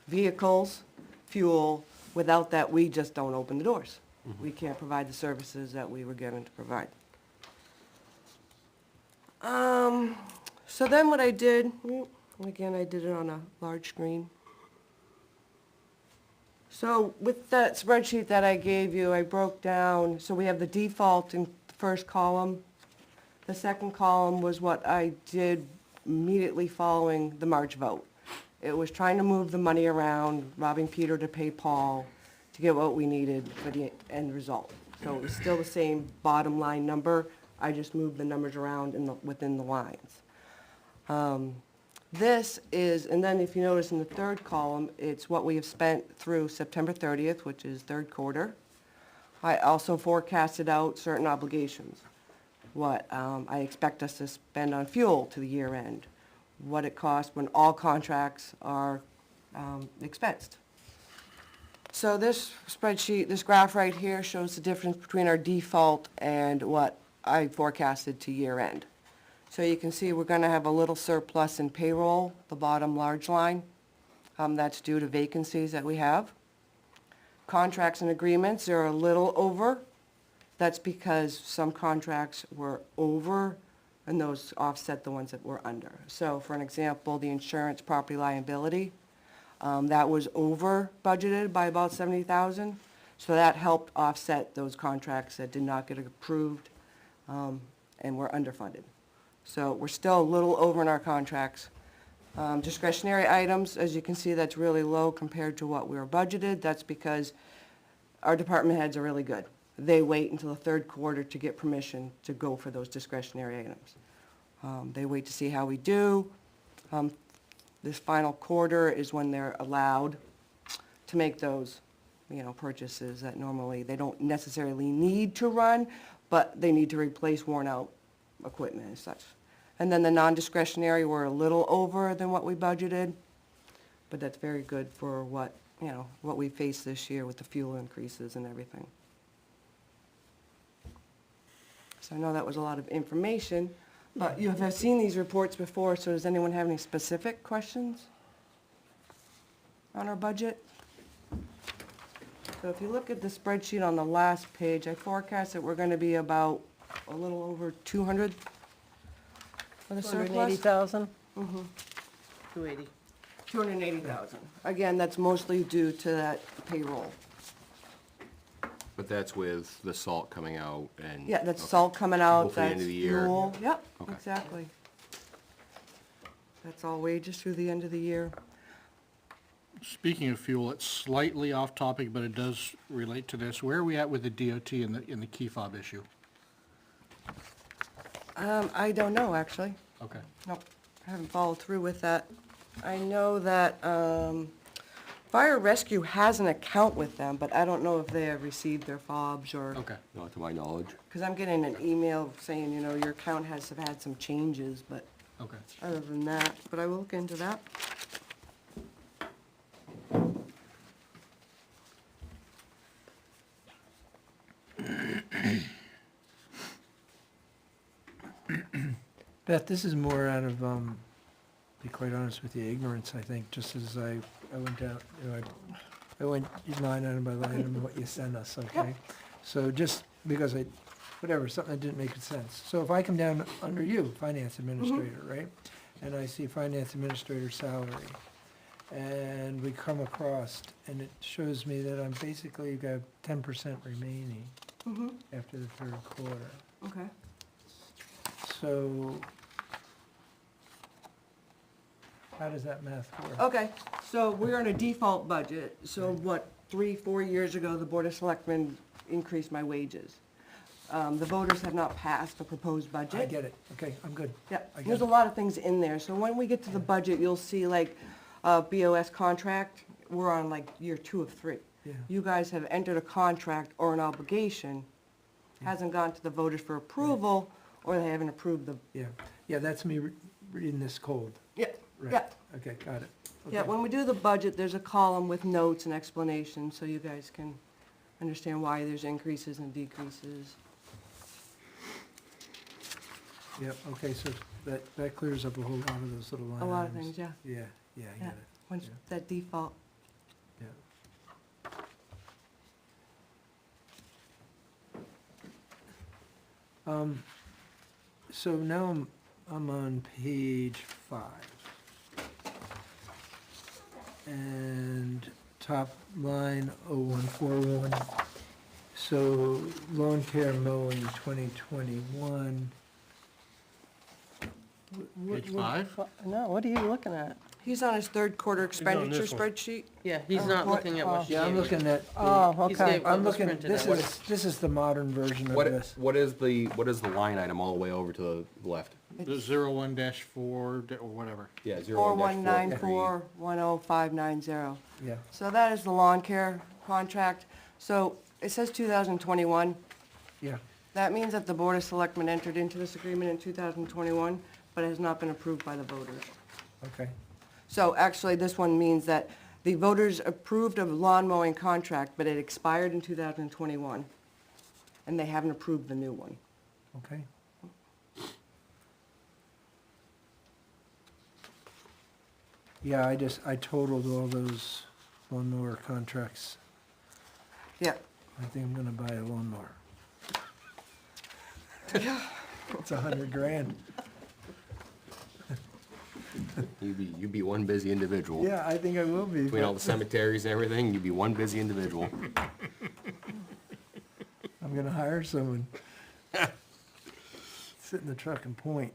vehicles, fuel. Without that, we just don't open the doors. We can't provide the services that we were given to provide. So then what I did, and again, I did it on a large screen. So with that spreadsheet that I gave you, I broke down, so we have the default in the first column. The second column was what I did immediately following the March vote. It was trying to move the money around, robbing Peter to pay Paul, to get what we needed for the end result. So it was still the same bottom line number, I just moved the numbers around within the lines. This is, and then if you notice in the third column, it's what we have spent through September 30th, which is third quarter. I also forecasted out certain obligations. What I expect us to spend on fuel to the year end. What it costs when all contracts are expensed. So this spreadsheet, this graph right here shows the difference between our default and what I forecasted to year end. So you can see we're gonna have a little surplus in payroll, the bottom large line. That's due to vacancies that we have. Contracts and agreements are a little over. That's because some contracts were over and those offset the ones that were under. So for an example, the insurance property liability, that was over budgeted by about $70,000. So that helped offset those contracts that did not get approved and were underfunded. So we're still a little over in our contracts. Discretionary items, as you can see, that's really low compared to what we were budgeted. That's because our department heads are really good. They wait until the third quarter to get permission to go for those discretionary items. They wait to see how we do. This final quarter is when they're allowed to make those, purchases that normally they don't necessarily need to run, but they need to replace worn out equipment and such. And then the non-discretionary, we're a little over than what we budgeted, but that's very good for what we face this year with the fuel increases and everything. So I know that was a lot of information, but you have seen these reports before, so does anyone have any specific questions on our budget? So if you look at the spreadsheet on the last page, I forecast that we're gonna be about a little over 200 for the surplus. 280,000? 280. 280,000. Again, that's mostly due to that payroll. But that's with the salt coming out and. Yeah, that's okay. salt coming out, Hopefully that's end of the year. fuel. Yep, Okay. exactly. That's all wages through the end of the year. Speaking of fuel, it's slightly off topic, but it does relate to this. Where are we at with the DOT and the key fob issue? I don't know, actually. Okay. Nope, I haven't followed through with that. I know that, Fire Rescue has an account with them, but I don't know if they have received their fobs or, Okay. Not to my knowledge. because I'm getting an email saying, you know, your account has had some changes, but Okay. other than that, but I will look into that. Beth, this is more out of, be quite honest with you, ignorance, I think, just as I went down, you know, I went line item by line item what you sent us, okay? So just because whatever, something that didn't make sense. So if I come down under you, finance administrator, right? And I see finance administrator salary, and we come across, and it shows me that I'm basically got 10% remaining Mm-hmm, after the third quarter. okay. So how does that math work? Okay, so we're on a default budget, so what, 3-4 years ago, the Board of Selectmen increased my wages. The voters have not passed the proposed budget. I get it, okay, I'm good. Yeah, I get there's a it. lot of things in there, so when we get to the budget, you'll see like, BOS contract, we're on like year 2 of 3. Yeah. You guys have entered a contract or an obligation, hasn't gone to the voters for approval, or they haven't approved the, Yeah, that's me reading this cold. yeah, Right. yeah. Okay, got it. Yeah, Okay. when we do the budget, there's a column with notes and explanations, so you guys can understand why there's increases and decreases. Yep, okay, so that clears up a whole lot of those little line A lot of items. things, yeah, Yeah, I yeah, get it, once, yeah. that default. yeah. So now I'm on page 5. And top line 0141. So lawn care mowing 2021. Page 5? No, what are you looking at? He's on his third quarter expenditure this one. spreadsheet. Yeah, he's not looking at what she Yeah, I'm gave you. looking at, Oh, He's okay. gave what I'm was looking, printed this out. is the modern version of this. What is the line item all the way over to the left? The 01-4, or whatever. Yeah, 4194100590. Yeah, So that is the lawn care contract. So it says 2021. yeah, That means that the Board of Selectmen entered into this agreement in 2021, but it has not been approved by the voters. okay. So actually, this one means that the voters approved a lawn mowing contract, but it expired in 2021, and they haven't approved the new one. Okay. Yeah, I totaled all those lawnmower contracts. Yeah, I think I'm gonna buy a lawnmower. It's $100,000. You'd be one busy individual. Yeah, I think I will be. Between all but the cemeteries and everything, you'd be one busy individual. I'm gonna hire someone. Sit in the truck and point.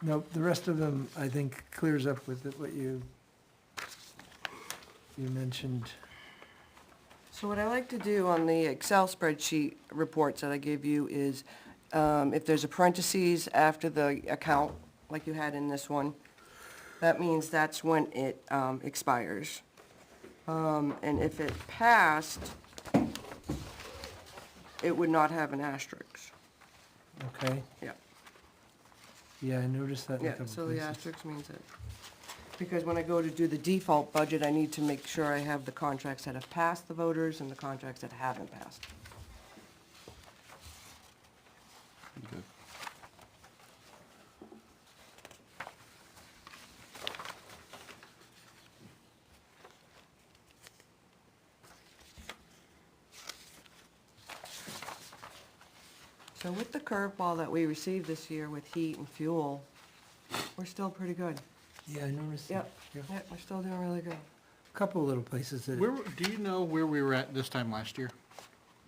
Nope, the rest of them, I think, clears up with what you mentioned. so what I like to do on the Excel spreadsheet reports that I give you is, if there's a parentheses after the account, like you had in this one, that means that's when it expires. And if it passed, it would not have an asterisk. Okay, Yeah, yeah, I noticed that in a yeah, couple so the places. asterisk means that, because when I go to do the default budget, I need to make sure I have the contracts that have passed the voters and the contracts that haven't passed. Okay. So with the curveball that we received this year with heat and fuel, we're still pretty good. Yeah, I noticed that. Yep, Yeah. yep, we're still doing really good. Couple little places that. Do you know where we were at this time last year?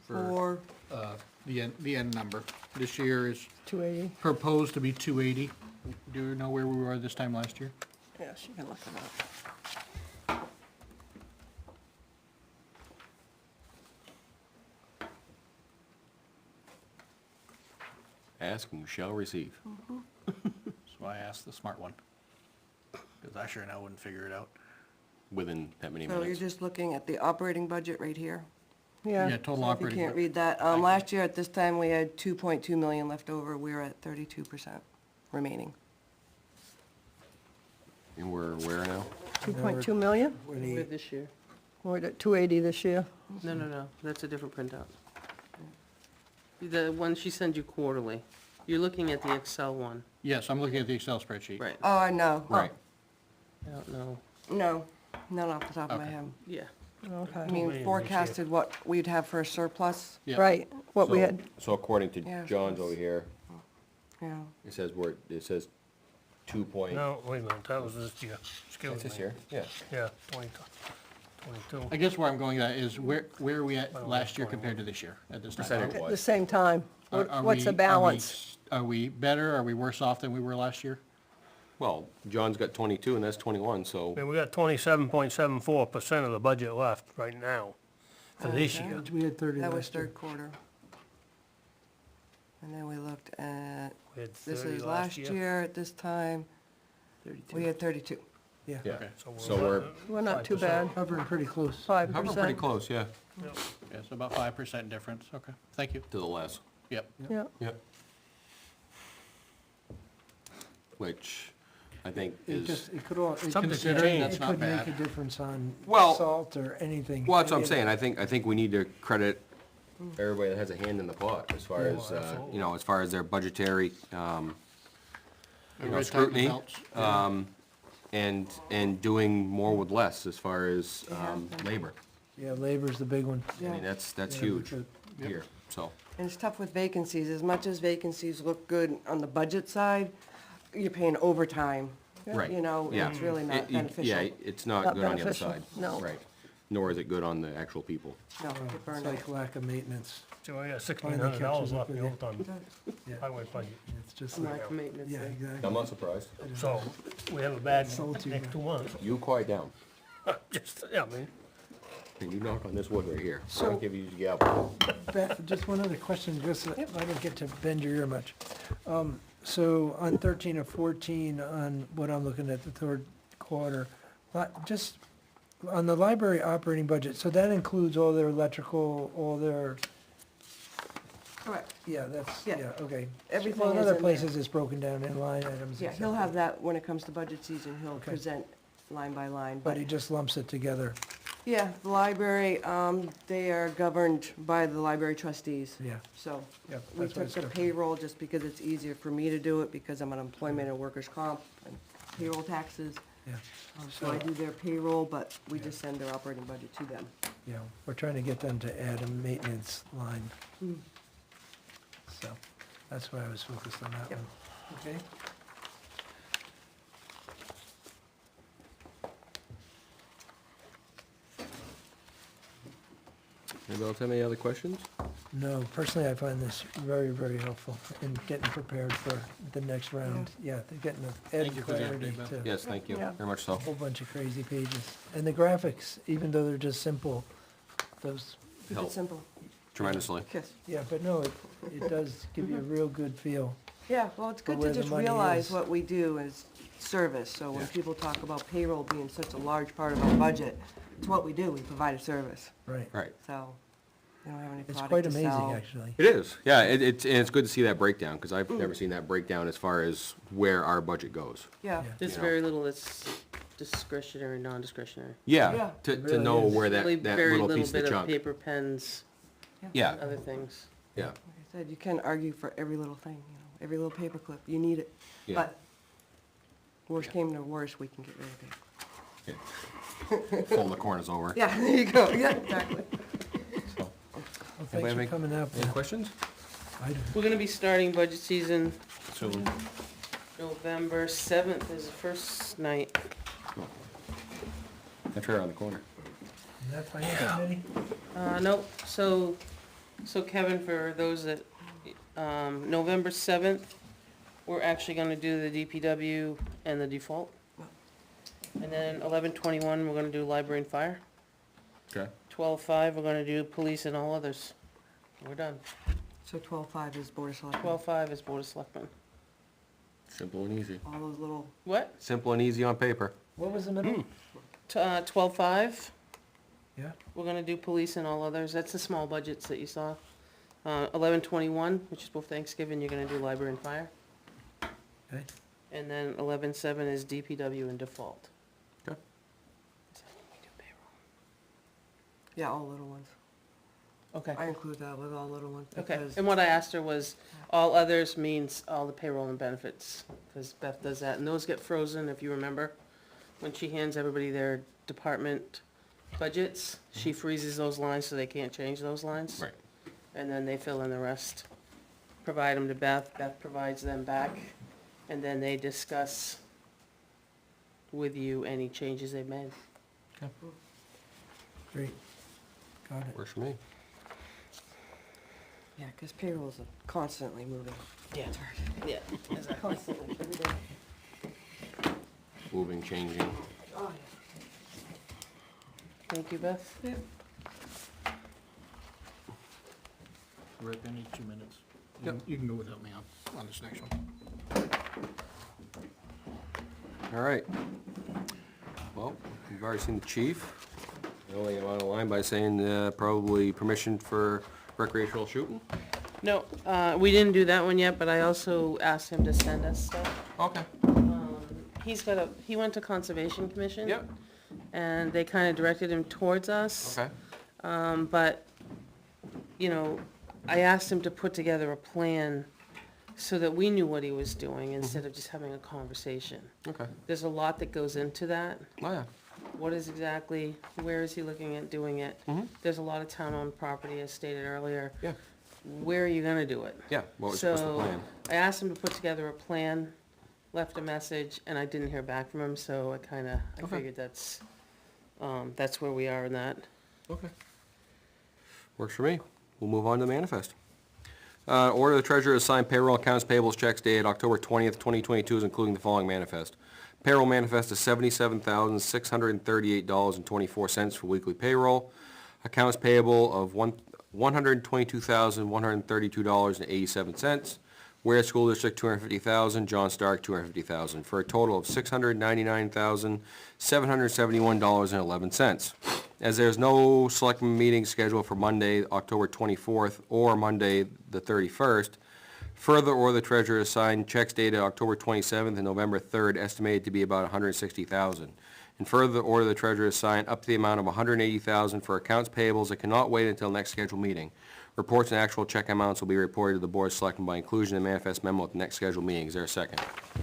For The end number. This year is 280? proposed to be 280. Do you know where we were this time last year? Yes, you can look it up. Ask and you shall receive. That's why I asked the smart one. Because I sure now wouldn't figure it out. Within that many So you're minutes. just looking at the operating budget right here? Yeah, total So if you operating. can't read that, last year at this time, we had 2.2 million left over. We're at 32% remaining. And we're where now? 2.2 million? We're this year. We're at 280 this year. No, that's a different printout. The one she sends you quarterly. You're looking at the Excel one, Yes, I'm looking at the Excel spreadsheet. right? Oh, I know. Right. I don't know, No, none off the top of my Okay. head. yeah. I Okay, mean, million this forecasted what we'd have for a surplus, Yeah. right, what we So- had, So according to Yeah. John's over here, yeah. it says 2 point. No, wait a minute, that was this year. Excuse That's me. this year, yeah. Yeah, 22. I guess where I'm going at is where are we at last year compared to this year at this time? Percentage at the wise. same time. Are What's the we- balance? Are we better? Are we worse off than we were last year? Well, John's got 22 and that's 21, so. I mean, we got 27.74% of the budget left right now for this Okay. year. We had 30 That was last year. third quarter. And then we looked at, We had this 30 is last year at this time, we had 32. Yeah, Okay. so we're We're not too 5%. bad, Hovering pretty close. 5%. hovering pretty close, yeah, Yeah, so about 5% difference. Okay, thank you. to the less. Yep. Yeah, Yep. Which I think It is, just, it could all, it Something could, to consider, that's it not could make bad. a difference on Well- salt or anything. well, that's what I'm Any of saying, I think we need to credit everybody that has a hand in the pot as far Yeah, as, absolutely. you know, as far as their budgetary, Everybody tighten the scrutiny, belts. and doing more with less as far as, labor. Yeah, labor's the big one. I mean, Yeah. that's Yeah, huge because- here, so. And it's tough with vacancies, as much as vacancies look good on the budget side, you're paying overtime. Right, You know, yeah. it's really not It- beneficial. Yeah, it's not Not good on the other beneficial, side. no. Right, nor is it good on the actual people. No, Oh, get It's burned out. like lack of maintenance. So I got Finally $1,600 catches up left in the with overtime Yeah, highway budget. it's just I'm like, not- Maintenance yeah, there. exactly. I'm not surprised. So we have a bad Sold you. next 2 months. You quiet down, Just, yeah, I mean, and you knock on this wood right here. I So- don't give you the gavel. Beth, just one other question, just, so I don't get to bend your ear much. So on 13 or 14, on what I'm looking at, the third quarter, just on the library operating budget, so that includes all their electrical, all their, Correct. yeah, that's, Yeah. yeah, okay. Everything Well, in is other in places, it's broken down in line items. Yeah, et he'll cetera. have that when it comes to budget season, he'll Okay. present line by line, But but, he just lumps it together, yeah, the library, they are governed by the library trustees. yeah, So, yeah. we that's what took the it's- payroll just because it's easier for me to do it, because I'm on employment and workers' comp and payroll taxes. Yeah, So I do their payroll, but we just send their operating budget to them. yeah, we're trying to get them to add a maintenance line. Hmm. So, that's why I was focused on that Yep. one. Okay? Anybody else have any other questions? No, personally, I find this very, very helpful in getting prepared for the next round. Yeah, they're getting the Thank added you for the clarity update, Beth. to Yes, thank you, Yeah. very much so. a whole bunch of crazy pages. And the graphics, even though they're just simple, those, Keep Help. it simple. Tremendously. Kiss. yeah, but no, it does give you a real good feel. Yeah, well, it's good where to the just money realize is. what we do is service. So when Yeah. people talk about payroll being such a large part of our budget, it's what we do, we provide a service. Right. Right. So, we don't have any It's product quite to amazing, sell. actually. It is, yeah, and it's good to see that breakdown, because I've never seen that breakdown as far as where our budget goes. Yeah, Yeah. There's You know. very little that's discretionary, non-discretionary. Yeah, Yeah. to Really know is. where Really that very little little piece of the bit of chunk. paper, pens, Yeah, other things. yeah, like I said, you can't argue for every little thing, you know, every little paper clip, you need it. yeah. But worst came to worst, we can get rid of it. Fold the corners over. Yeah, there you go, yeah, exactly. Well, Anybody thanks have for any- coming up. Any questions? I do. We're gonna be starting budget season So, November 7th is the first night. that's right around the corner. Is that financial committee? Nope, so Kevin, for those that, November 7th, we're actually gonna do the DPW and the default. And then 11/21, we're gonna do library and fire. Okay. 12/5, we're gonna do police and all others. We're done. So 12.5 is Board of Selectmen. 12.5 is Board of Selectmen. Simple and easy. All those little, What? Simple and easy on paper. What was the middle? 12.5, Yeah, we're gonna do police and all others, that's the small budgets that you saw. 11.21, which is both Thanksgiving, you're gonna do library and fire. okay. And then 11.7 is DPW and default. Okay. yeah, all little ones. Okay. I include that with all little ones Okay, because, and what I asked her was, all others means all the payroll and benefits, because Beth does that, and those get frozen, if you remember. When she hands everybody their department budgets, she freezes those lines so they can't change those lines. Right. And then they fill in the rest, provide them to Beth, Beth provides them back, and then they discuss with you any changes they've made. Great. Got it. Works for me. yeah, because payrolls are constantly moving. Yeah. Yeah, exactly. Constantly, every day. Moving, changing. Oh, yeah. Thank you, Beth. Rick, I need 2 minutes. Yep. You can go without me on this next one. All right. Well, you've already seen the chief. The only am on the line by saying probably permission for recreational shooting. No, we didn't do that one yet, but I also asked him to send us stuff. Okay. He went to Conservation Commission. Yep. And they kinda directed him towards us. Okay. But, you know, I asked him to put together a plan so that we knew what he was doing instead of just having a conversation. Okay. There's a lot that goes into that. Oh, yeah. What is exactly, where is he looking at doing it? Mhm. There's a lot of town-owned property, as stated earlier. Yeah. Where are you gonna do it? Yeah. What's the So, plan? I asked him to put together a plan, left a message, and I didn't hear back from him, so I Okay. figured that's where we are in that. Okay. Works for me. We'll move on to the manifest. Order the treasurer to sign payroll accounts payables checks dated October 20th, 2022, including the following manifest. Payroll manifest is $77,638.24 for weekly payroll. Accounts payable of $122,132.87. Weare School District, $250,000, John Stark, $250,000, for a total of $699,771.11. As there is no selectmen meeting scheduled for Monday, October 24th, or Monday, the 31st, further order the treasurer to sign checks dated October 27th and November 3rd, estimated to be about $160,000. And further order the treasurer to sign up to the amount of $180,000 for accounts payables that cannot wait until next scheduled meeting. Reports and actual check amounts will be reported to the Board of Selectmen by inclusion in the manifest memo at the next scheduled meeting. Is there a second?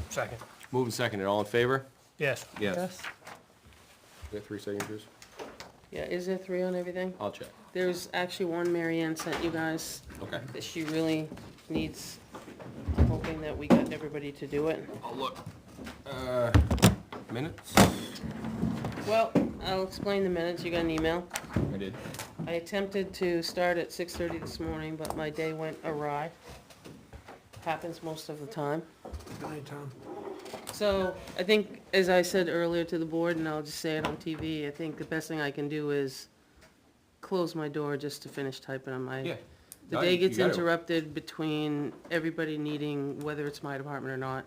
Second. Moving seconded. All in favor? Yes. Yes. We have 3 signatures? Yeah, is there 3 on everything? I'll check. There's actually one Mary Ann sent you guys Okay. that she really needs. I'm hoping that we got everybody to do it. I'll look. Minutes? Well, I'll explain the minutes. You got an email? I did. I attempted to start at 6:30 this morning, but my day went awry. Happens most of the time. Good night, Tom. So, I think, as I said earlier to the board, and I'll just say it on TV, I think the best thing I can do is close my door just to finish typing on my... Yeah. The No, day you gets gotta- interrupted between everybody needing, whether it's my department or not.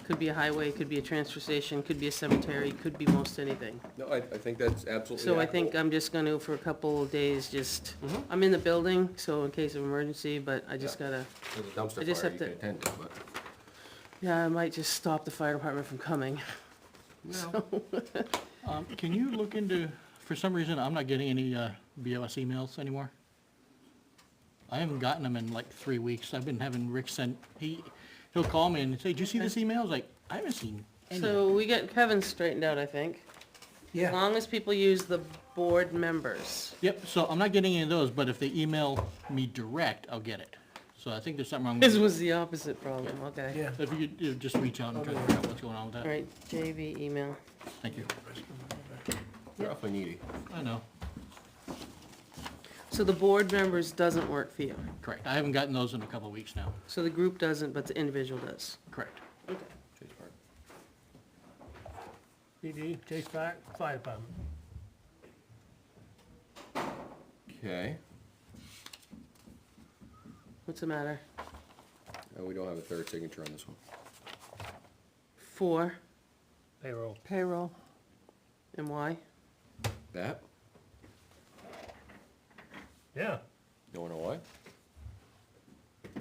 Could be a highway, could be a transfer station, could be a cemetery, could be most anything. No, I think that's absolutely So I think I'm just gonna, for a couple of days, just, I'm in the building, so in case of emergency, but I just gotta, There's a dumpster I just fire have you to- can attend to, but... yeah, I might just stop the fire department from coming. Can you look into, for some reason, I'm not getting any BOS emails anymore. I haven't gotten them in like 3 weeks. I've been having Rick send, he'll call me and say, did you see this email? I was like, I haven't seen any. So we got Kevin straightened out, I think. As Yeah, long as people use the board members. Yep, so I'm not getting any of those, but if they email me direct, I'll get it. So I think there's something wrong with This it. was the opposite problem, okay. yeah. If you could just reach out and try to figure out what's going on with All that. right, JV email. Thank you. They're awfully needy. I know, So the board members doesn't work for you. correct. I haven't gotten those in a couple of weeks now. So the group doesn't, but the individual does. Correct. Okay. PD, Chase Park, Fire Department. Okay. What's the matter? We don't have a third signature on this one. 4, Payroll. Payroll. and why? That? Yeah. You wanna know why?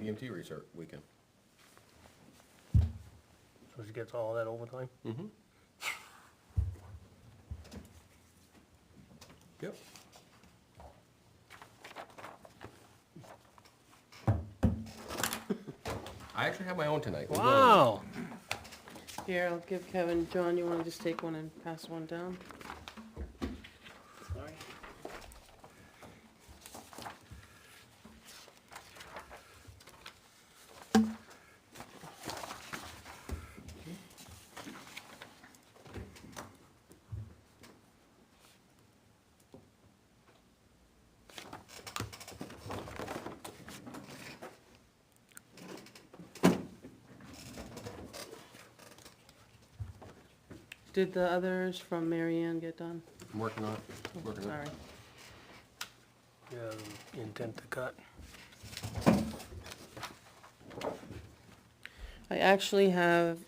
EMT research weekend. So she gets all that overtime? Mm-hmm. Yep. I actually have my own tonight. We're going- Wow. Here, I'll give Kevin, John, you wanna just take one and pass one down? Sorry. Did the others from Mary Ann get done? I'm working on it, working on it. Sorry. Yeah, the intent to cut. I actually have,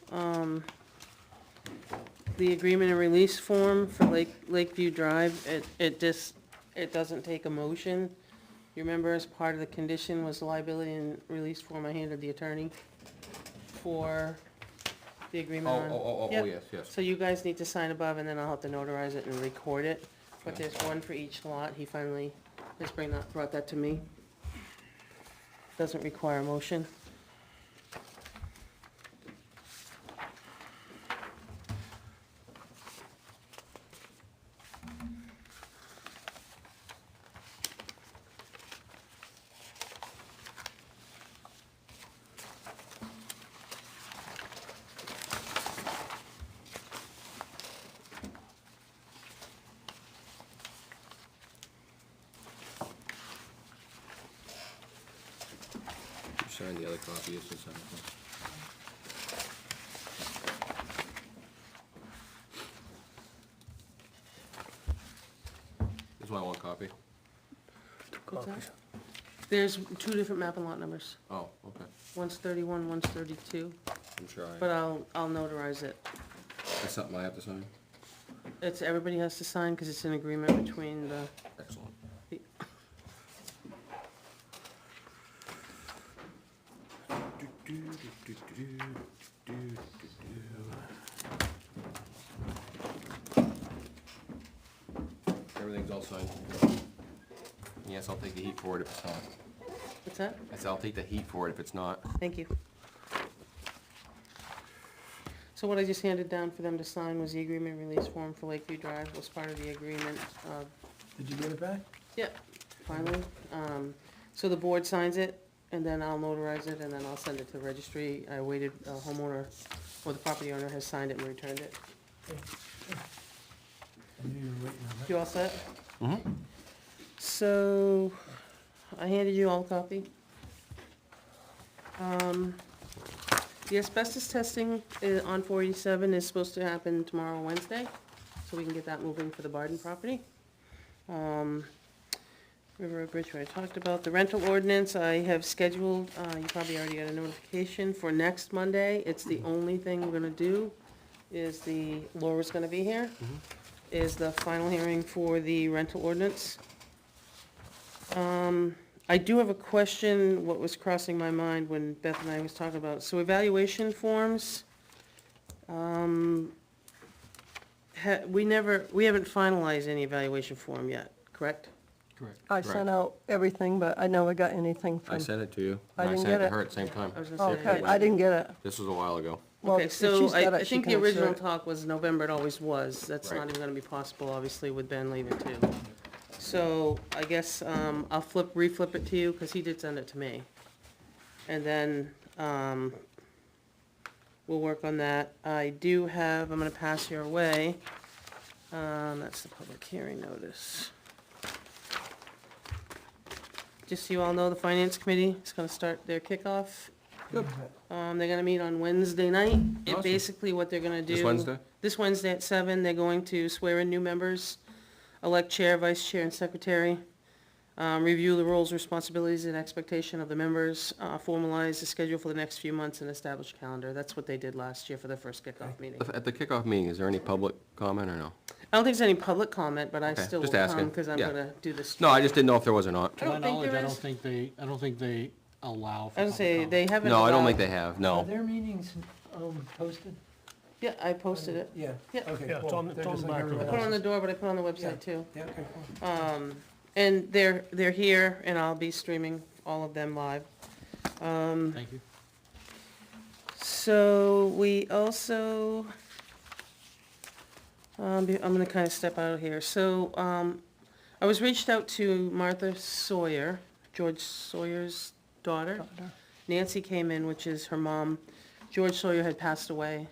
the agreement and release form for Lakeview Drive. It doesn't take a motion. You remember as part of the condition was the liability and release form I handed the attorney for the agreement on? Oh, Yep. yes, yes. So you guys need to sign above and then I'll have to notarize it and record it. But there's one for each lot. He finally just brought that to me. Doesn't require a motion. You sign the other copy, it's the same thing. This is my one copy. What's that? Copies. There's 2 different map and lot numbers. Oh, okay. One's 31, one's 32, I'm sure but I'll notarize it. that's something I have to sign. Everybody has to sign because it's an agreement between the, Excellent. Everything's all signed. Yes, I'll take the heat for it if it's not. what's that? I said I'll take the heat for it if it's not. Thank you. So what I just handed down for them to sign was the agreement release form for Lakeview Drive, was part of the agreement. Did you get it back? Yep, finally. So the board signs it, and then I'll notarize it, and then I'll send it to the registry. I waited, homeowner, or the property owner has signed it and returned it. I knew you were waiting on that. You all set? Mm-hmm. So, I handed you all a copy. The asbestos testing on 487 is supposed to happen tomorrow, Wednesday, so we can get that moving for the Barden property. River Road Bridge, I talked about. The rental ordinance, I have scheduled, you probably already got a notification for next Monday. It's the only thing we're gonna do, is Laura's gonna be here, is the final hearing for the rental ordinance. I do have a question, what was crossing my mind when Beth and I was talking about, so evaluation forms. We haven't finalized any evaluation form yet, correct? Correct. I sent out everything, but I never got anything I from, sent it to you. I and didn't sent it get to it. her at the same time. I was gonna say. okay, I didn't get it. This was a while ago. Well, Okay, if so she's got I it, she think can the insert original it. talk was November, it always was. That's not Right. even gonna be possible, obviously, with Ben leaving too. So I guess, I'll reflip it to you, because he did send it to me. And then, we'll work on that. I do have, I'm gonna pass your way, that's the public hearing notice. Just so you all know, the finance committee is gonna start their kickoff. Good. They're gonna meet on Wednesday night, and Awesome. basically what they're gonna do. This Wednesday? This Wednesday at 7, they're going to swear in new members, elect chair, vice chair, and secretary. Review the roles, responsibilities, and expectation of the members, formalize the schedule for the next few months, and establish a calendar. That's what they did last year for their first kickoff meeting. At the kickoff meeting, is there any public comment or no? I don't think there's any public comment, but I Okay, still will just asking. come, because I'm Yeah. gonna do this. No, I just didn't know if there was or not. To I my don't think knowledge, there I don't is. think they allow for I would public say, comment. they haven't. No, I don't allowed- think they have, Are no. their meetings, posted? Yeah, I posted it. Yeah. Yeah. Okay, Yeah, it's cool. on the- They're it's on just the like back of the I everyone put it on the else's. door, but I put it on the Yeah. website too. Yeah, okay, cool. And they're here, and I'll be streaming all of them live. Thank you. So we also, I'm gonna kind of step out of here. So, I was reached out to Martha Sawyer, George Sawyer's daughter. Nancy came in, which is her mom. George Sawyer had passed away,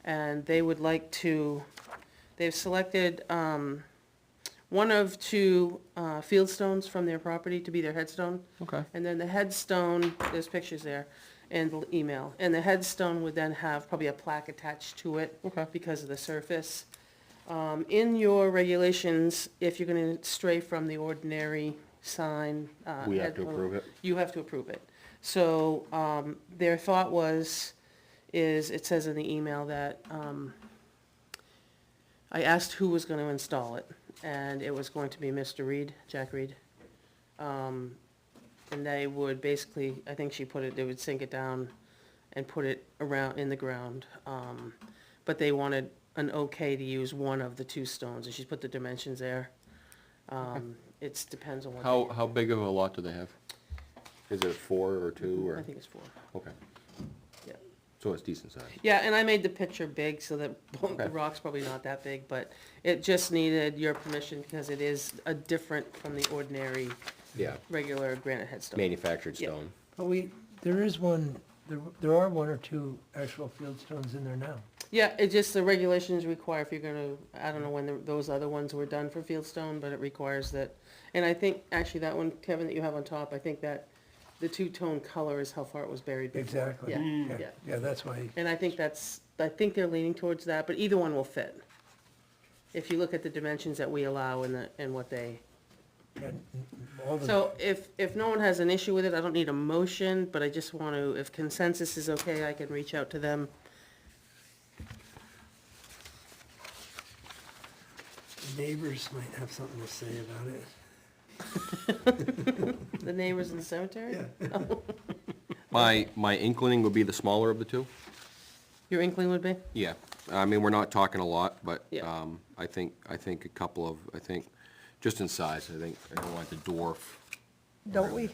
and they would like to, they've selected, one of two, fieldstones from their property to be their headstone. Okay. And then the headstone, there's pictures there, and the email. And the headstone would then have probably a plaque attached to it. Okay. Because of the surface. In your regulations, if you're gonna stray from the ordinary sign. We have to approve it? You have to approve it. So, their thought is, it says in the email that, I asked who was gonna install it, and it was going to be Mr. Reed, Jack Reed. And they would basically, I think she put it, they would sink it down and put it around in the ground. But they wanted an okay to use one of the two stones, and she's put the dimensions there. It depends on what. How big of a lot do they have? Is it 4 or 2 or? I think it's 4, Okay, yeah. so it's decent size. Yeah, and I made the picture big, so that the Okay. rock's probably not that big, but it just needed your permission, because it is a different from the ordinary, Yeah, regular granite headstone. manufactured Yeah. stone. But there is one, there are 1 or 2 actual fieldstones in there now. Yeah, it just, the regulations require, if you're gonna, I don't know when those other ones were done for fieldstone, but it requires that. And I think, actually, that one, Kevin, that you have on top, I think that the two-tone color is how far it was buried before. Exactly. Yeah, Yeah, yeah. yeah, that's why, And I think they're leaning towards that, but either one will fit. If you look at the dimensions that we allow and what they, yeah, all the, so if no one has an issue with it, I don't need a motion, but I just want to, if consensus is okay, I can reach out to them. neighbors might have something to say about it. The neighbors in the cemetery? My inkling would be the smaller of the two. Your inkling would be? Yeah, I mean, we're not talking a lot, but, Yeah. I think a couple of, just in size, I don't want the dwarf. Don't we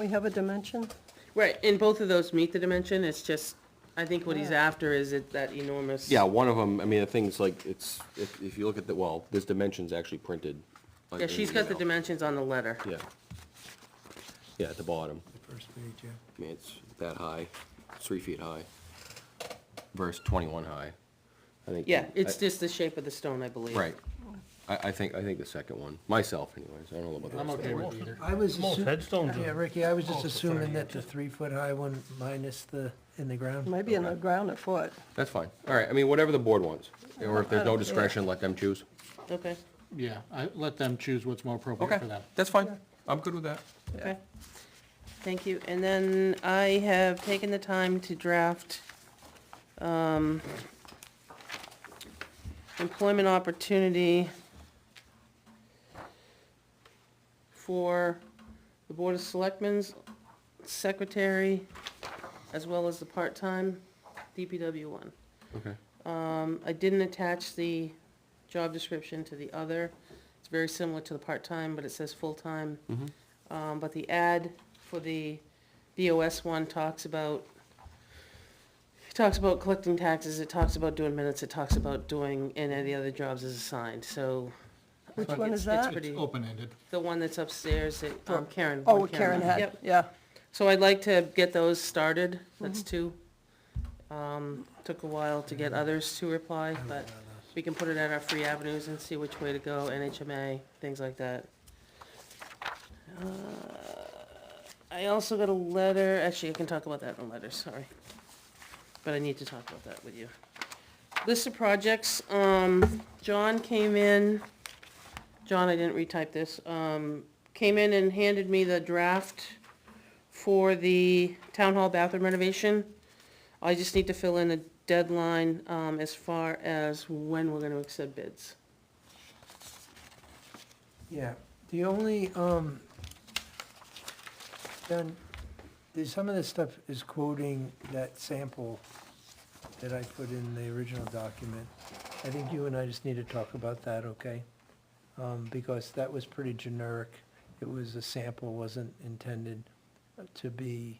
have a dimension? Right, and both of those meet the dimension, it's just, I think what he's after is that enormous. Yeah, one of them, I mean, the thing's like, if you look at there's dimensions actually printed. Yeah, she's got the dimensions on the letter. Yeah. Yeah, at the bottom. The first page, yeah. I mean, it's that high, it's 3 feet high, versus 21 high. I think. Yeah, it's just the shape of the stone, I believe. Right. I think the second one, myself anyways, I don't know about the I'm rest of okay the with board. either. I was Most headstones are yeah, Ricky, I was just also assuming 30 that the 3-foot-high one minus the, in the ground. Maybe in the ground a foot. That's fine. All right, I mean, whatever the board wants, or if there's no Yeah. discretion, let them choose. Okay, Yeah, I let them choose what's more appropriate for them. That's fine. I'm good with that. okay. Thank you, and then I have taken the time to draft, employment opportunity for the Board of Selectmen's secretary, as well as the part-time DPW one. Okay. I didn't attach the job description to the other. It's very similar to the part-time, but it says full-time. But the ad for the BOS one talks about collecting taxes, it talks about doing minutes, it talks about doing any of the other jobs as assigned, so. Which I think one it's- is it's that? pretty- It's open-ended. The one that's upstairs, Karen. Oh, one Karen had, Yep. yeah. So I'd like to get those started, that's 2. Took a while to get others to reply, but we can put it at our free avenues and see which way to go, NHMA, things like that. I also got a letter, actually, I can talk about that in a letter, sorry. But I need to talk about that with you. List of projects, John came in, John, I didn't retype this, came in and handed me the draft for the town hall bathroom renovation. I just need to fill in a deadline, as far as when we're gonna accept bids. Yeah, the only, then, there's some of this stuff is quoting that sample that I put in the original document. I think you and I just need to talk about that, okay? Because that was pretty generic. It was a sample, wasn't intended to be,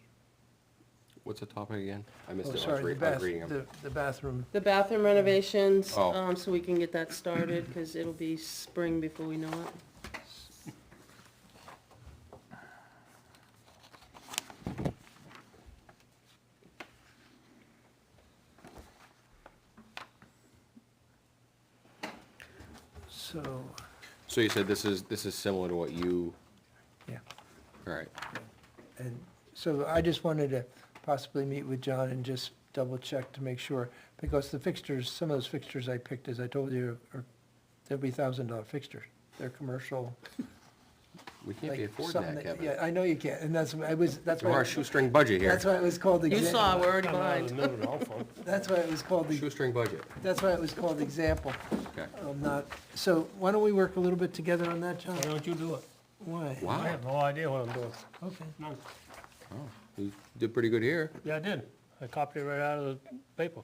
What's the topic again? I missed oh, it. I was sorry, I was reading them. the bathroom. The bathroom renovations, Oh. so we can get that started, cause it'll be spring before we know it. So, So you said this is similar to what you, yeah. all right. And so I just wanted to possibly meet with John and just double check to make sure, because the fixtures, some of those fixtures I picked, as I told you, they'll be $1,000 fixtures. They're commercial. We can't like be affording something that, Kevin. Yeah, I know you can't, and that's We're why, our shoestring budget here. that's why it was called You saw, example. we're already Come out of behind. the middle of the phone. That's why it was called, Shoestring budget, that's why it was called example. okay. Not, so why don't we work a little bit together on that, John? Why don't you do it? Why? Wow. I have no idea what I'm doing. Okay. None. You did pretty good here. Yeah, I did. I copied it right out of the paper.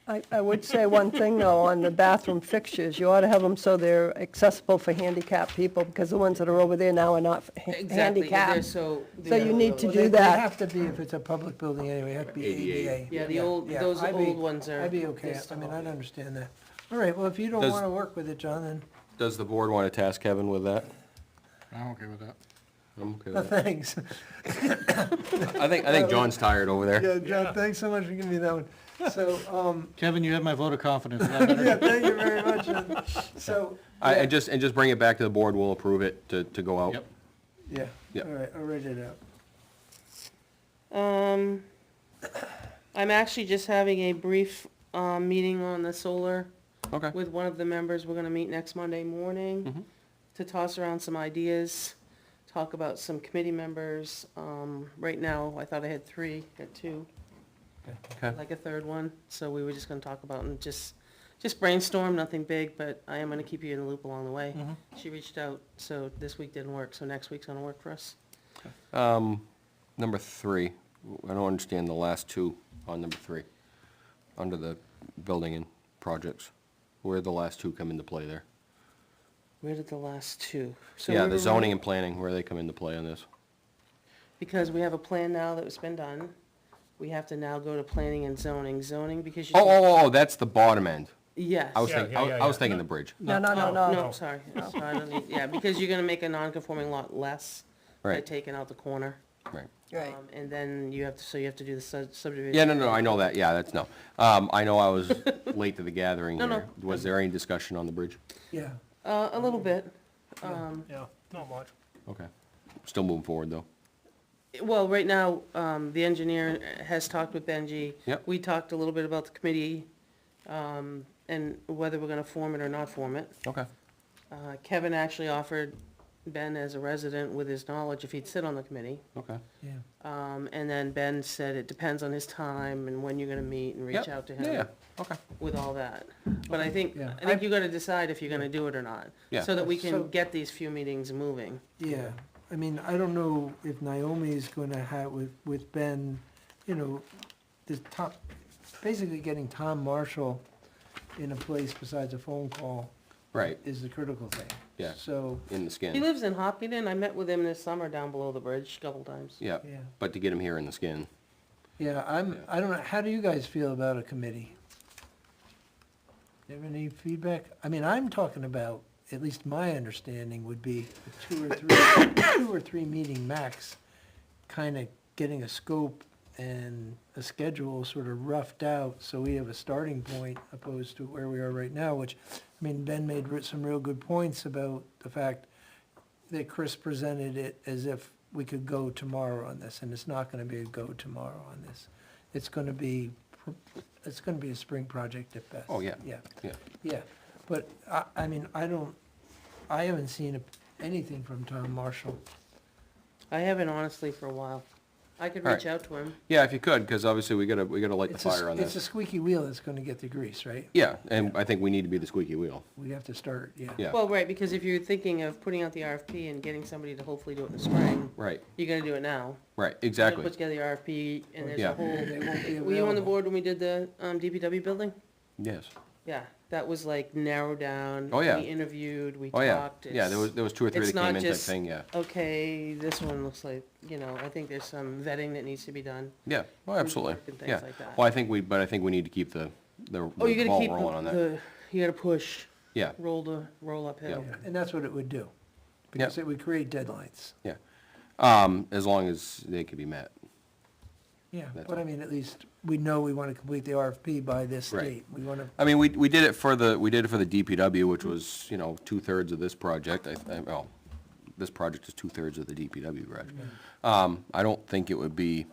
I would say one thing though, on the bathroom fixtures, you ought to have them so they're accessible for handicapped people, because the ones that are over there now are not Exactly, they're handicapped. so. So you need to Well, do they that. have to be, if it's a public building anyway, it have to be ADA. ADA. Yeah, the old, yeah, those I'd be- old ones are. I'd be okay, they're I mean, still- I'd understand that. All right, well, if you don't Does- wanna work with it, John, then, Does the board want to task Kevin with that? I'm okay with that. I'm okay with that. thanks. I think John's tired over there. Yeah, John, thanks so much for giving me that one. So, Kevin, you have my vote of confidence. Is that better? yeah, thank you very much. So, yeah, And just bring it back to the board, we'll approve it to go out. Yep. yeah, Yep. all right, I'll write it out. I'm actually just having a brief, meeting on the solar Okay. with one of the members. We're gonna meet next Monday morning to toss around some ideas, talk about some committee members. Right now, I thought I had 3, got 2. Okay. Like a third one, so we were just gonna talk about and just brainstorm, nothing big, but I am gonna keep you in the loop along the way. She reached out, so this week didn't work, so next week's gonna work for us. Number 3, I don't understand the last 2 on number 3, under the building and projects. Where the last 2 come into play there? Where did the last 2? So Yeah, we the were zoning running- and planning, where they come into play on this? Because we have a plan now that's been done, we have to now go to planning and zoning, because you. Oh, that's the bottom end. Yes. I was Yeah, thinking, yeah, I was yeah. thinking the bridge. No, no, no, Oh, no. no, sorry, So I don't need, yeah, because you're gonna make a non-conforming lot less by Right, taking out the corner. right. Right. And then you have to, so you have to do the subdivision. Yeah, no, I know that, yeah, that's no. I know I was late to the gathering No, no. here. Was there any discussion on the bridge? Yeah, A little bit. Yeah, not much. Okay. Still moving forward, though. Well, right now, the engineer has talked with Benji. Yep. We talked a little bit about the committee, and whether we're gonna form it or not form it. Okay. Kevin actually offered Ben as a resident with his knowledge if he'd sit on the committee. Okay. yeah. And then Ben said it depends on his time and when you're gonna meet and reach Yep. out to Yeah, him okay. with all that. But I think Yeah. you gotta decide if you're gonna do it or not. Yeah. So that we So- can get these few meetings moving. Yeah, I mean, I don't know if Naomi's gonna have with Ben, you know, the top, basically getting Tom Marshall in a place besides a phone call Right, is the critical thing. Yeah. So, in the He skin. lives in Hopkinton. I met with him this summer down below the bridge a couple times. Yeah, yeah, but to get him here in the skin. yeah, I don't know, how do you guys feel about a committee? You have any feedback? I mean, I'm talking about, at least my understanding would be a 2 or 3 meeting max, kind of getting a scope and a schedule sort of roughed out, so we have a starting point opposed to where we are right now, which, I mean, Ben made some real good points about the fact that Chris presented it as if we could go tomorrow on this, and it's not gonna be a go tomorrow on this. It's gonna be a spring project at best. Oh, yeah. Yeah, Yeah. yeah, but I mean, I haven't seen anything from town marshal. I haven't honestly for a while. I could All reach right. out to him. Yeah, if you could, because obviously we gotta light the fire on It's a this. squeaky wheel that's gonna get the grease, right? Yeah, and I think we need to be the squeaky wheel. We have to start, yeah. Yeah, Well, right, because if you're thinking of putting out the RFP and getting somebody to hopefully do it in the spring, right, you gotta do it now. right, You gotta exactly. put together the RFP and there's Yeah. a whole, They won't be were you on the available. board when we did the, DPW building? Yes. Yeah, that was like narrowed down. Oh, yeah. We interviewed, we Oh, yeah. talked. Yeah, there was two or three it's that came not in type just- thing, yeah. Okay, this one looks like, I think there's some vetting that needs to be done. Yeah, well, absolutely, and things yeah. like that. Well, I think we need to keep the Oh, you gotta ball keep rolling on that. you gotta push, Yeah, roll uphill. Yeah, and that's what it would do. Because it would create deadlines. yeah. As long as they could be met. Yeah, That's but all. I mean, at least we know we wanna complete the RFP by this Right. date. We wanna, I mean, we did it for the DPW, which was, 2/3 of this project. Well, this project is 2/3 of the DPW project. I don't think it would be,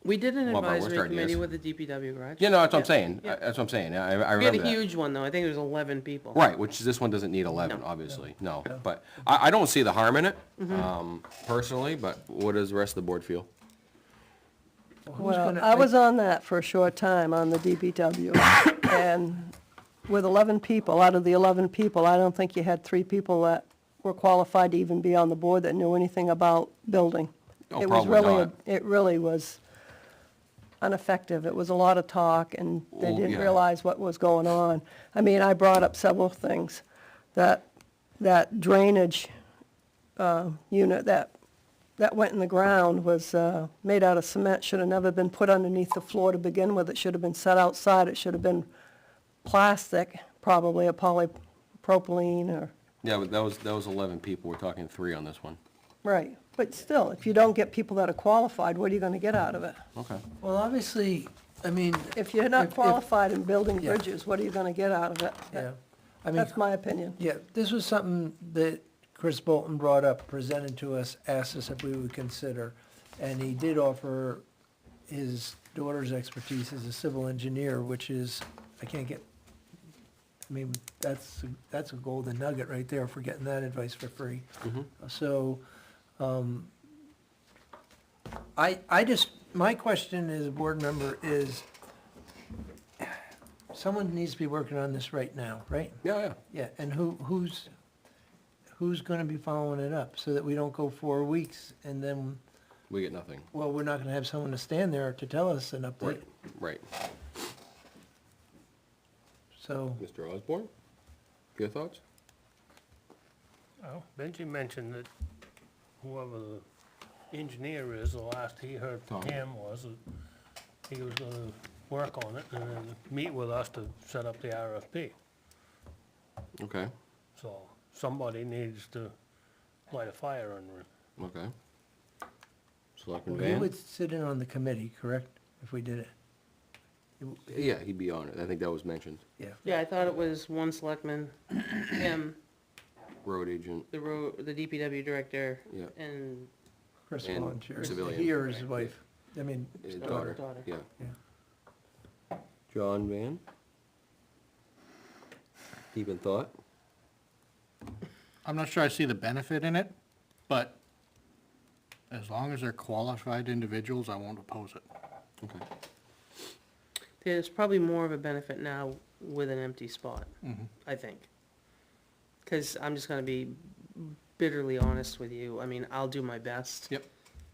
We did an One of our worst advisory committee ideas. with the DPW garage. that's what I'm saying. Yeah. That's what I'm saying. I We had remember a that. huge one though, I think there was 11 people. Right, which this one doesn't need 11, No. obviously, no. But I don't see the harm in it, Mm-hmm. personally, but what does the rest of the board feel? who's Well, gonna, I was on that for a short time on the DPW, and with 11 people, out of the 11 people, I don't think you had 3 people that were qualified to even be on the board that knew anything about building. Oh, It was probably really, not. it really was ineffective. It was a lot of talk, and they Well, didn't yeah. realize what was going on. I mean, I brought up several things. That drainage unit that went in the ground was made out of cement, should have never been put underneath the floor to begin with. It should have been set outside. It should have been plastic, probably a polypropylene or, Yeah, but that was 11 people, we're talking 3 on this one. right. But still, if you don't get people that are qualified, what are you gonna get out of it? Okay. well, obviously, I mean, If you're not qualified in building Yeah. bridges, what are you gonna get out of it? yeah. I mean, That's my opinion. yeah, this was something that Chris Bolton brought up, presented to us, asked us if we would consider. And he did offer his daughter's expertise as a civil engineer, which is, I can't get, I mean, that's a golden nugget right there for getting that advice for free. So, I just, my question as a board member is, someone needs to be working on this right now, right? Yeah, yeah. Yeah, and who's gonna be following it up, so that we don't go 4 weeks and then, We get nothing. well, we're not gonna have someone to stand there to tell us an update, Right. so. Mr. Osborne, your thoughts? Well, Benji mentioned that whoever the engineer is, the last he heard from Tom. him was that he was gonna work on it and then meet with us to set up the RFP. Okay, So somebody needs to light a fire under it. okay. Selectman Well, he Van? would sit in on the committee, correct, if we did it? Yeah, he'd be on it. I think that was mentioned. Yeah, Yeah, I thought it was one selectman, him, Road agent, the DPW director, yeah, and Chris And volunteers, civilian. he or his wife, I mean, his daughter. daughter, yeah. Yeah. John Van? Deep in thought? I'm not sure I see the benefit in it, but as long as they're qualified individuals, I won't oppose it. Okay. there's probably more of a benefit now with an empty spot, I think. Because I'm just gonna be bitterly honest with you, I mean, I'll do my best. Yep.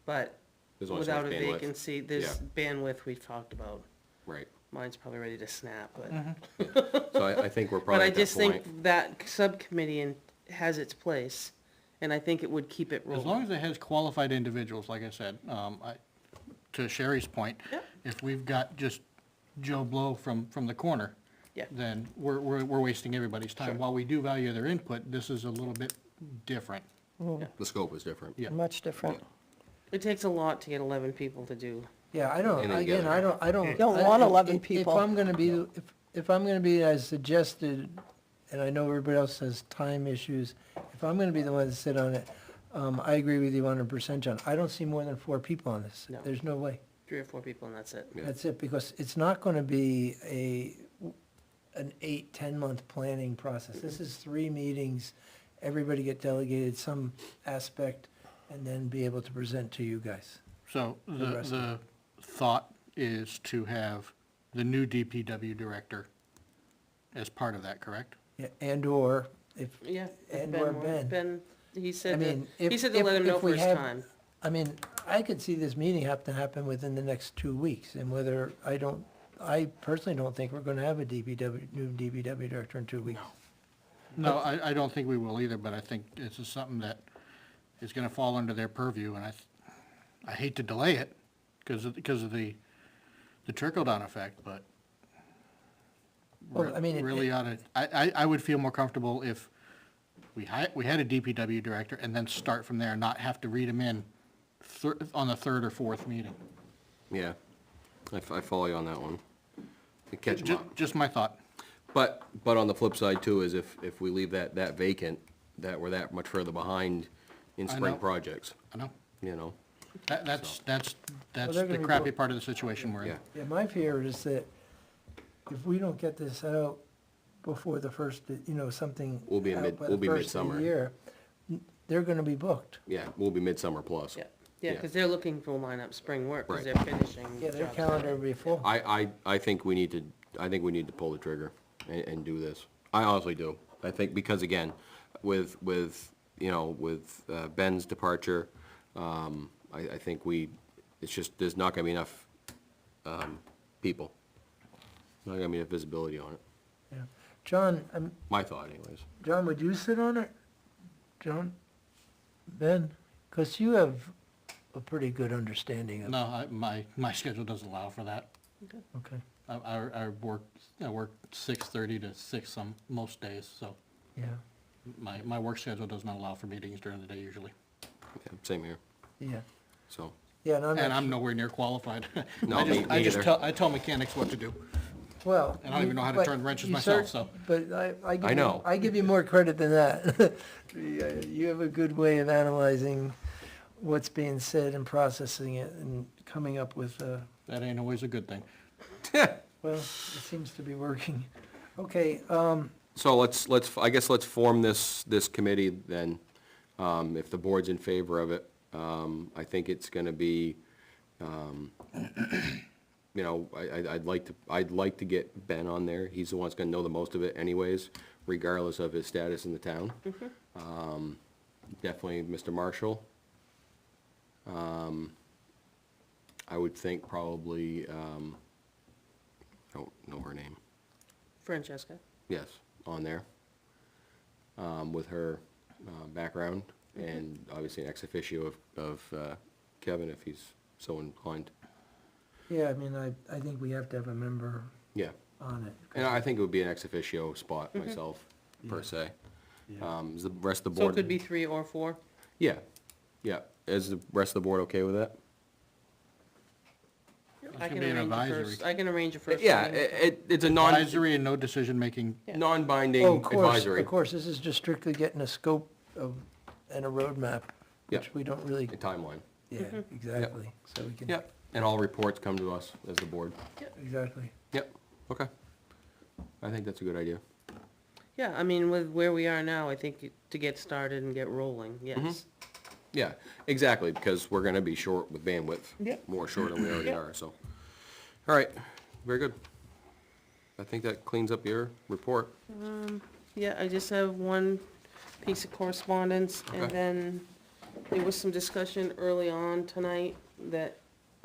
But There's only so without a much bandwidth. vacancy, there's bandwidth we've talked about. Right. Mine's probably ready to snap, but. So I think we're But probably I at that just point. think that subcommittee has its place, and I think it would keep it As long rolling. as it has qualified individuals, like I said, to Sherry's point, Yep. if we've got just Joe Blow from the corner, Yeah. then we're wasting everybody's time. While we do value their input, this is a little bit different. The scope is different. Yeah. Much different. It takes a lot to get 11 people to do. Yeah, I don't, And then again, together. I don't. Don't I- want if- 11 if- people. If I'm gonna be, if I'm gonna be as suggested, and I know everybody else has time issues, if I'm gonna be the one to sit on it, I agree with you 100%, John. I don't see more than 4 people on this. No. There's no way. 3 or 4 people and that's it. Yeah. That's it, because it's not gonna be an 8, 10-month planning process. This is 3 meetings, everybody get delegated some aspect, and then be able to present to you guys. So rest the thought is to have the new DPW director as part of that, correct? Yeah, and/or if, Yeah. if And Ben or wa- Ben. Ben, he I said mean, that, he if, said to let him know if for we his have, time. I mean, I could see this meeting have to happen within the next 2 weeks, and whether, I personally don't think we're gonna have a new DPW director in 2 weeks. No, I don't think we will either, but I think this is something that is gonna fall under their purview, and I hate to delay it because of the trickle-down effect, but Well, I mean, really ought to, I would feel more comfortable if we had a DPW director and then start from there, and not have to read them in on the third or fourth meeting. Yeah, I follow you on that one. You catch 'em up. Just my thought. But on the flip side too, is if we leave that vacant, that we're that much further behind in I spring know. projects, I know. you know? That's they're the gonna be crappy both- part of the situation we're in. Yeah. Yeah, my fear is that if we don't get this out before the first, something We'll be out by we'll the be first of the midsummer. year, they're gonna be booked. Yeah, we'll be midsummer plus. Yeah, Yeah. because they're looking for line-up spring work, because Right. they're finishing. Yeah, their jobs calendar already. will be full. I think we need to pull the trigger and do this. I honestly do. I think, because again, with Ben's departure, I think it's just, there's not gonna be enough, people. Not gonna be enough visibility on it. Yeah. John, My thought anyways. John, would you sit on it? John? Ben? Because you have a pretty good understanding of, No, my schedule doesn't allow for that. okay, I work 6:30 to 6 most days, so yeah, my work schedule does not allow for meetings during the day usually. Yeah, same here, yeah. so. Yeah, and I'm And not I'm nowhere near qualified. No, I me just either. I tell mechanics what to do. well. And I don't even know how to but turn wrenches you myself, so. But I give I you- know. I give you more credit than that. You have a good way of analyzing what's being said and processing it and coming up with, That ain't always a good thing. well, it seems to be working. Okay, So I guess let's form this committee then, if the board's in favor of it. I think it's gonna be, I'd like to get Ben on there. He's the one that's gonna know the most of it anyways, regardless of his status in the town. Definitely Mr. Marshall. I would think probably, I don't know her name. Francesca. Yes, on there, with her background, and obviously an ex officio of Kevin, if he's so inclined. yeah, I mean, I think we have to have a member Yeah, on it. and I think it would be an ex officio spot myself, per se. Is the rest of the So board? it could be 3 or 4? Yeah, yeah. Is the rest of the board okay with that? I can can be an arrange a advisory. first, I can arrange a first. Yeah, meeting. it's a Advisory and no decision-making. Yeah. non-binding Oh, of course, advisory. of course, this is just strictly getting a scope of, and a roadmap, Yeah. which we don't really, A timeline. yeah, exactly, so we can. Yep, and all reports come to us as the board. Exactly. Yep, okay. I think that's a good idea. Yeah, I mean, with where we are now, I think to get started and get rolling, yes. Yeah, exactly, because we're gonna be short with bandwidth. Yep. More short than we already Yep. are, so. All right, very good. I think that cleans up your report. Yeah, I just have one piece of correspondence, and Okay. then there was some discussion early on tonight that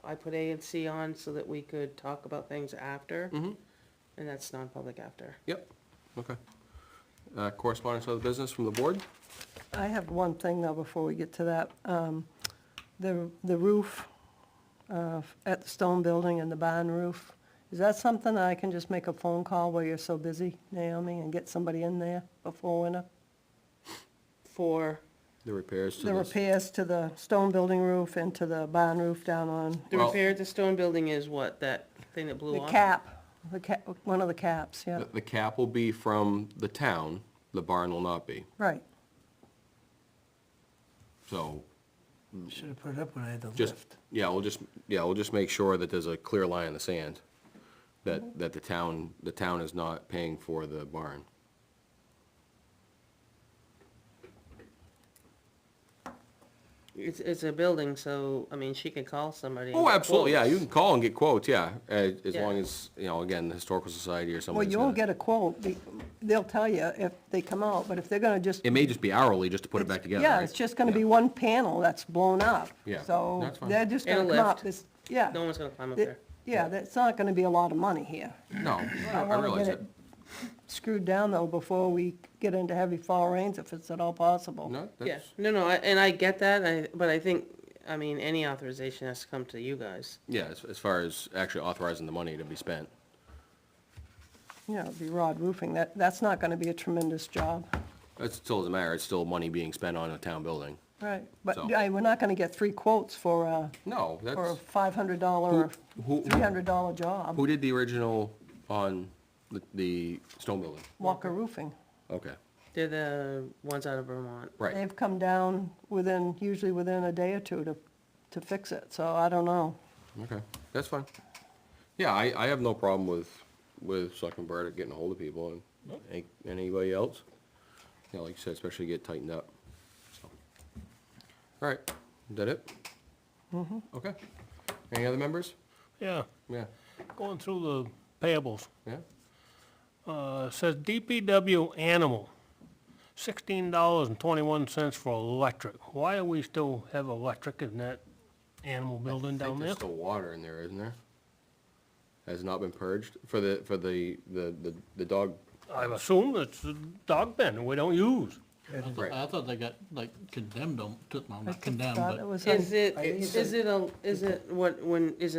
I put A and C on so that we could talk about things after, and that's non-public after. Yep, okay. Correspondence of the business from the board? I have one thing though before we get to that. The roof at the stone building and the barn roof, is that something that I can just make a phone call while you're so busy, Naomi, and get somebody in there before winter? For, The repairs to The this? repairs to the stone building roof and to the barn roof down on the Well- repair at the stone building is what, that thing that blew the off? cap, one of the caps, yeah, The cap will be from the town, the barn will not be. right. So, Should have put it up when I had the just, lift. we'll just make sure that there's a clear line in the sand. That the town is not paying for the barn. it's a building, so, I mean, she can call somebody. and Oh, get absolutely, yeah, quotes. you can call and get quotes, yeah, as Yeah. long as, you know, again, the Historical Society or Well, somebody's you won't gonna. get a quote, they'll tell you if they come out, but if they're gonna just. It may just be hourly, just to put it back together, Yeah, right? it's just gonna be Yeah. one panel that's blown up. Yeah, So that's fine. they're just And a gonna come up, lift. this, yeah. No one's gonna climb up It- there. Yeah, that's not gonna be a lot of money here. No, I wanna realize get it. Screwed down though before we get into heavy fall rains, if it's at all possible. No, Yeah, that's, no, and I get that, but I think, I mean, any authorization has to come to you guys. yeah, as far as actually authorizing the money to be spent. Yeah, it'd be rod roofing, that's not gonna be a tremendous job. It still doesn't matter, it's still money being spent on a town building. Right, but So- we're not gonna get 3 quotes for No, a that's, $500 or who- $300 job. who did the original on the stone building? Walker Roofing. Okay, They're the ones out of Vermont. right. They've come down usually within a day or two to fix it, so I don't know. Okay, that's fine. Yeah, I have no problem with Selectman Barrett getting a hold of people and anybody else. Yeah, like you said, especially get tightened up, so. All right, is that it? Mm-hmm. Okay. Any other members? Yeah, Yeah, going through the payables. yeah? Says DPW animal, $16.21 for electric. Why do we still have electric in that animal building I think down there? there's still water in there, isn't there? Has not been purged for the dog, I assume it's a dog pen we don't use. Right. I thought they got, like, condemned them, well, I not condemned, thought it but was Is it, I think it's is it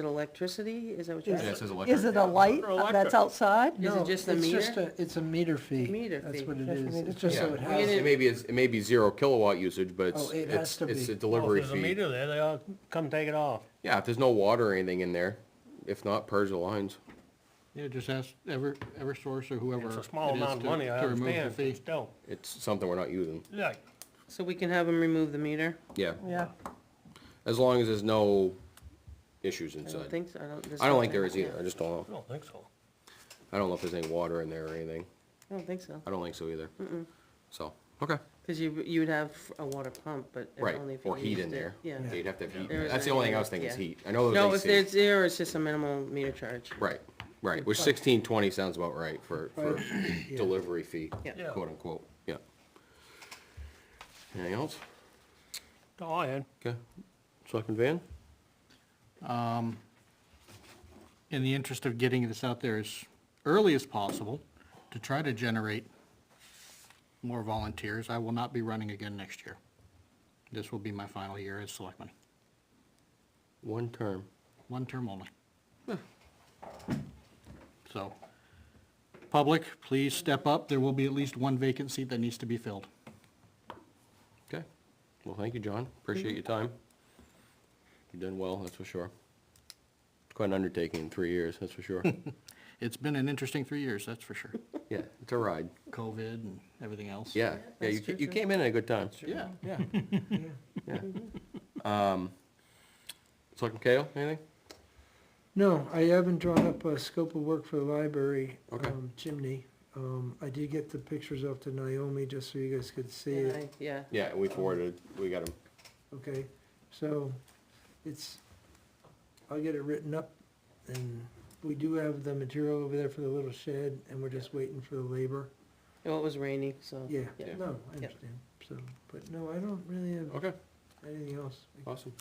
electricity? Is that what you're yeah, saying? it says electric. Is it a light Electric. that's outside? Is it just the It's meter? just it's a meter fee. Meter That's fee. what it Just a is. meter It's just Yeah, so it We has. didn't- it may be 0 kilowatt usage, but Oh, it has to it's be. a Well, delivery if there's a fee. meter there, they ought to come take it off. Yeah, if there's no water or anything in there, if not, purge the lines. yeah, just ask Eversource or whoever It's it a small is amount of to money, I remove the understand, fee. but still. It's something we're not using. Yeah, So we can have them remove the meter? Yeah, Yeah, as long as there's no issues I don't inside. think so, there's I don't think nothing, there is either, yeah. I just don't I know. don't think so. I don't know if there's any water in there or anything. I don't think so, I don't think so either. So, okay, because you would have a water pump, but if right, only if you or heat used in it. there. Yeah. Yeah, you'd have to have heat. There That's the isn't only thing any- I was thinking is yeah. heat. I know No, those if there's AC. zero, it's just a minimal meter charge. Right, right, which 16.20 sounds about right for delivery fee, Yeah. quote unquote, yeah. Anything else? That's all I had. Okay, Selectman Van? In the interest of getting this out there as early as possible, to try to generate more volunteers, I will not be running again next year. This will be my final year as selectman, One term. one term only. So, public, please step up, there will be at least one vacant seat that needs to be filled. Okay, well, thank you, John, appreciate your time. You've done well, that's for sure. It's quite an undertaking in 3 years, that's for sure. It's been an interesting 3 years, that's for sure. Yeah, it's a ride. COVID and everything else. Yeah, yeah, that's true, you too. came in at a good time. Yeah, yeah. Yeah. Selectman Kale, anything? No, I haven't drawn up a scope of work for the library Okay. chimney. I did get the pictures off to Naomi just so you guys could see Yeah, it. yeah, Yeah, we forwarded, we got him. Okay, so I'll get it written up and we do have the material over there for the little shed and we're just waiting for the labor. well, it was rainy, so. Yeah, Yeah. no, I understand. So, but no, I don't really have Okay, anything else. awesome.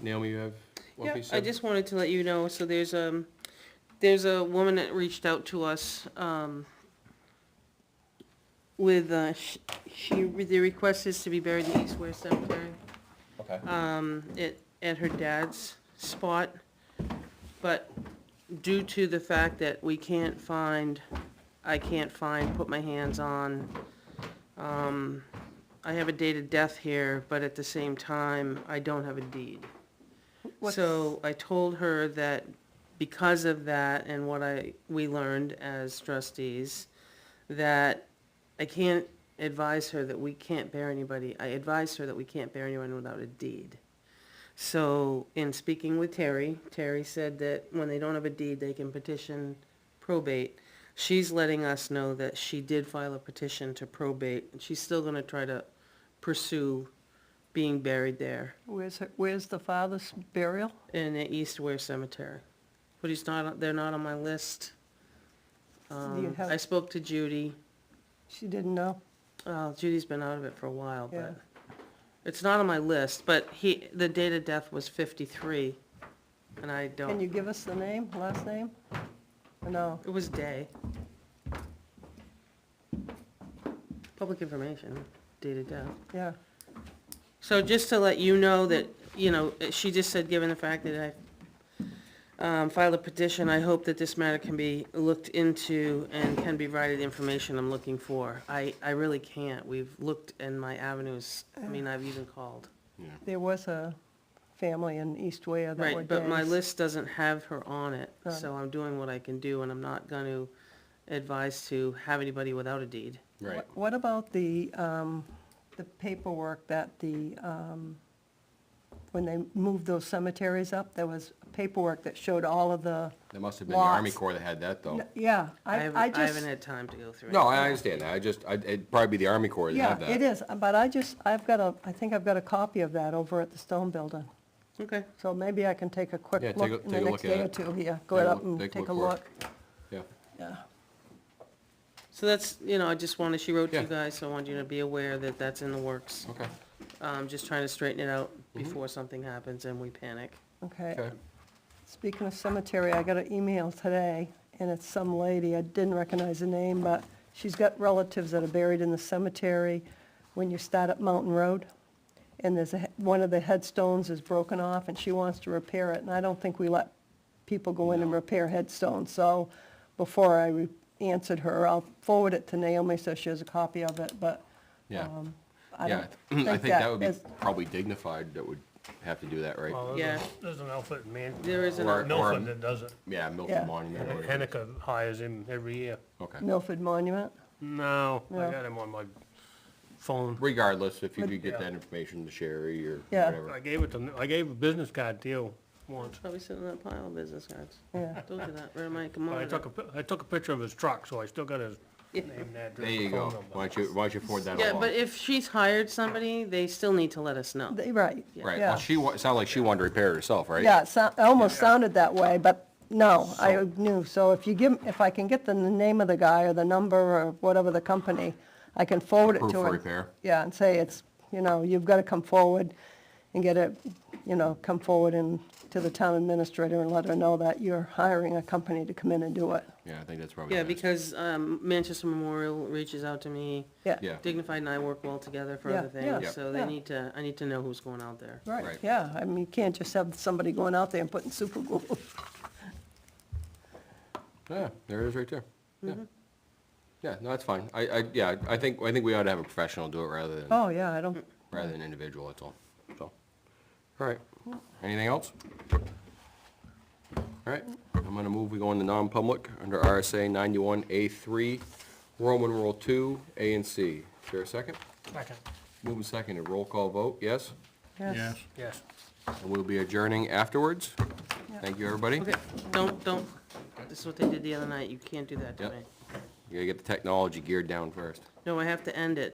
Naomi, you have one Yeah, piece? I just wanted to let you know, so there's a woman that reached out to us, with, the request is to be buried in East Ware Cemetery, Okay. at her dad's spot. But due to the fact that I can't put my hands on, I have a date of death here, but at the same time, I don't have a deed. So I told her that because of that and what we learned as trustees, that I can't advise her that we can't bury anybody. I advised her that we can't bury anyone without a deed. So in speaking with Terry, Terry said that when they don't have a deed, they can petition probate. She's letting us know that she did file a petition to probate, and she's still gonna try to pursue being buried there Where's the father's burial? in the East Weare Cemetery. But they're not on my list. you have- I spoke to Judy. She didn't know? Judy's been out of it for a while, Yeah. but it's not on my list, but the date of death was 53, and I Can you don't, give us the name, last name? Or no? it was Day. Public information, date of death. Yeah, So just to let you know that, she just said, given the fact that I filed a petition, I hope that this matter can be looked into and can be provided the information I'm looking for. I really can't. We've looked in my avenues. I mean, I've even called. there was a family in East Ware that were Right, but my Days. list doesn't have her on it, Right. so I'm doing what I can do, and I'm not going to advise to have anybody without a deed. Right. What about the paperwork that when they moved those cemeteries up, there was paperwork that showed all of the, There must have been the Army Lots. Corps that had that, though. yeah, I haven't just, had time to go through it. No, I understand that. It'd probably be the Army Corps that yeah, have that. it is, but I think I've got a copy of that over at the Stone Building. Okay. So maybe I can take a quick Yeah, look take in a the look next at day or it. two, yeah, go Take a up look- and take a take a look look, Yeah. yeah. So that's, I just wanted, she wrote to you Yeah. guys, so I wanted you to be aware that that's in the works. Okay. Just trying to straighten it out before something happens and we panic. Okay. Okay. Speaking of cemetery, I got an email today, and it's some lady, I didn't recognize the name, but she's got relatives that are buried in the cemetery when you start up Mountain Road, and one of the headstones is broken off, and she wants to repair it, and I don't think we let people go in and repair headstones, so before I answered her, I'll forward it to Naomi so she has a copy of it, but, Yeah. I Yeah, don't I think think that would be is- probably Dignified that would have to do that, right? Well, Yeah. there's an outfit in There is an Or- Milford that does it. Yeah, Yeah. Milton Monument. or whatever. Henniker hires him every year. Okay. Milford Monument. No, I Yeah. got him on my phone. Regardless, if you But- could get Yeah. that information to Sherry or Yeah. whatever. I gave a business card to you once. Probably sitting in that pile of business cards. Yeah. Told you that, right, Mike, come But I on. took a picture of his truck, so I still got his Yeah. name and address. There you and go. phone number. Why don't you forward that Yeah, along? but if she's hired somebody, they still need to let us know. Right. Right, yeah. well, it sounded like she wanted to repair it herself, right? Yeah, it almost sounded that way, but no, I knew. So if I can get the name of the guy or the number or whatever the company, I can forward it to her. Proof for repair. Yeah, and say it's, you've got to come forward and get it, come forward and to the town administrator and let her know that you're hiring a company to come in and do it. Yeah, I think that's probably. Yeah, best. because Manchester Memorial reaches out to me. Yeah. Yeah. Dignified and I work well together for Yeah, other yeah, things, so yeah. I need to know who's going out there. Right, Right. yeah. I mean, you can't just have somebody going out there and putting super glue. Yeah, there it is right there. Yeah. Mm-hmm. Yeah, no, that's fine. I think we ought to have a professional do it rather Oh, yeah, I don't, than individual, that's all. So, all right. Anything else? All right, I'm gonna move, we go into non-public under RSA 91A3, Roman rule 2, A and C. Is there a second? Second, Moving second, a roll call vote, yes? yes. yes. And we'll be adjourning afterwards. Thank you, everybody. Okay, don't, this is what they did the other night, you can't do that to Yep. me. You gotta get the technology geared down first. No, I have to end it.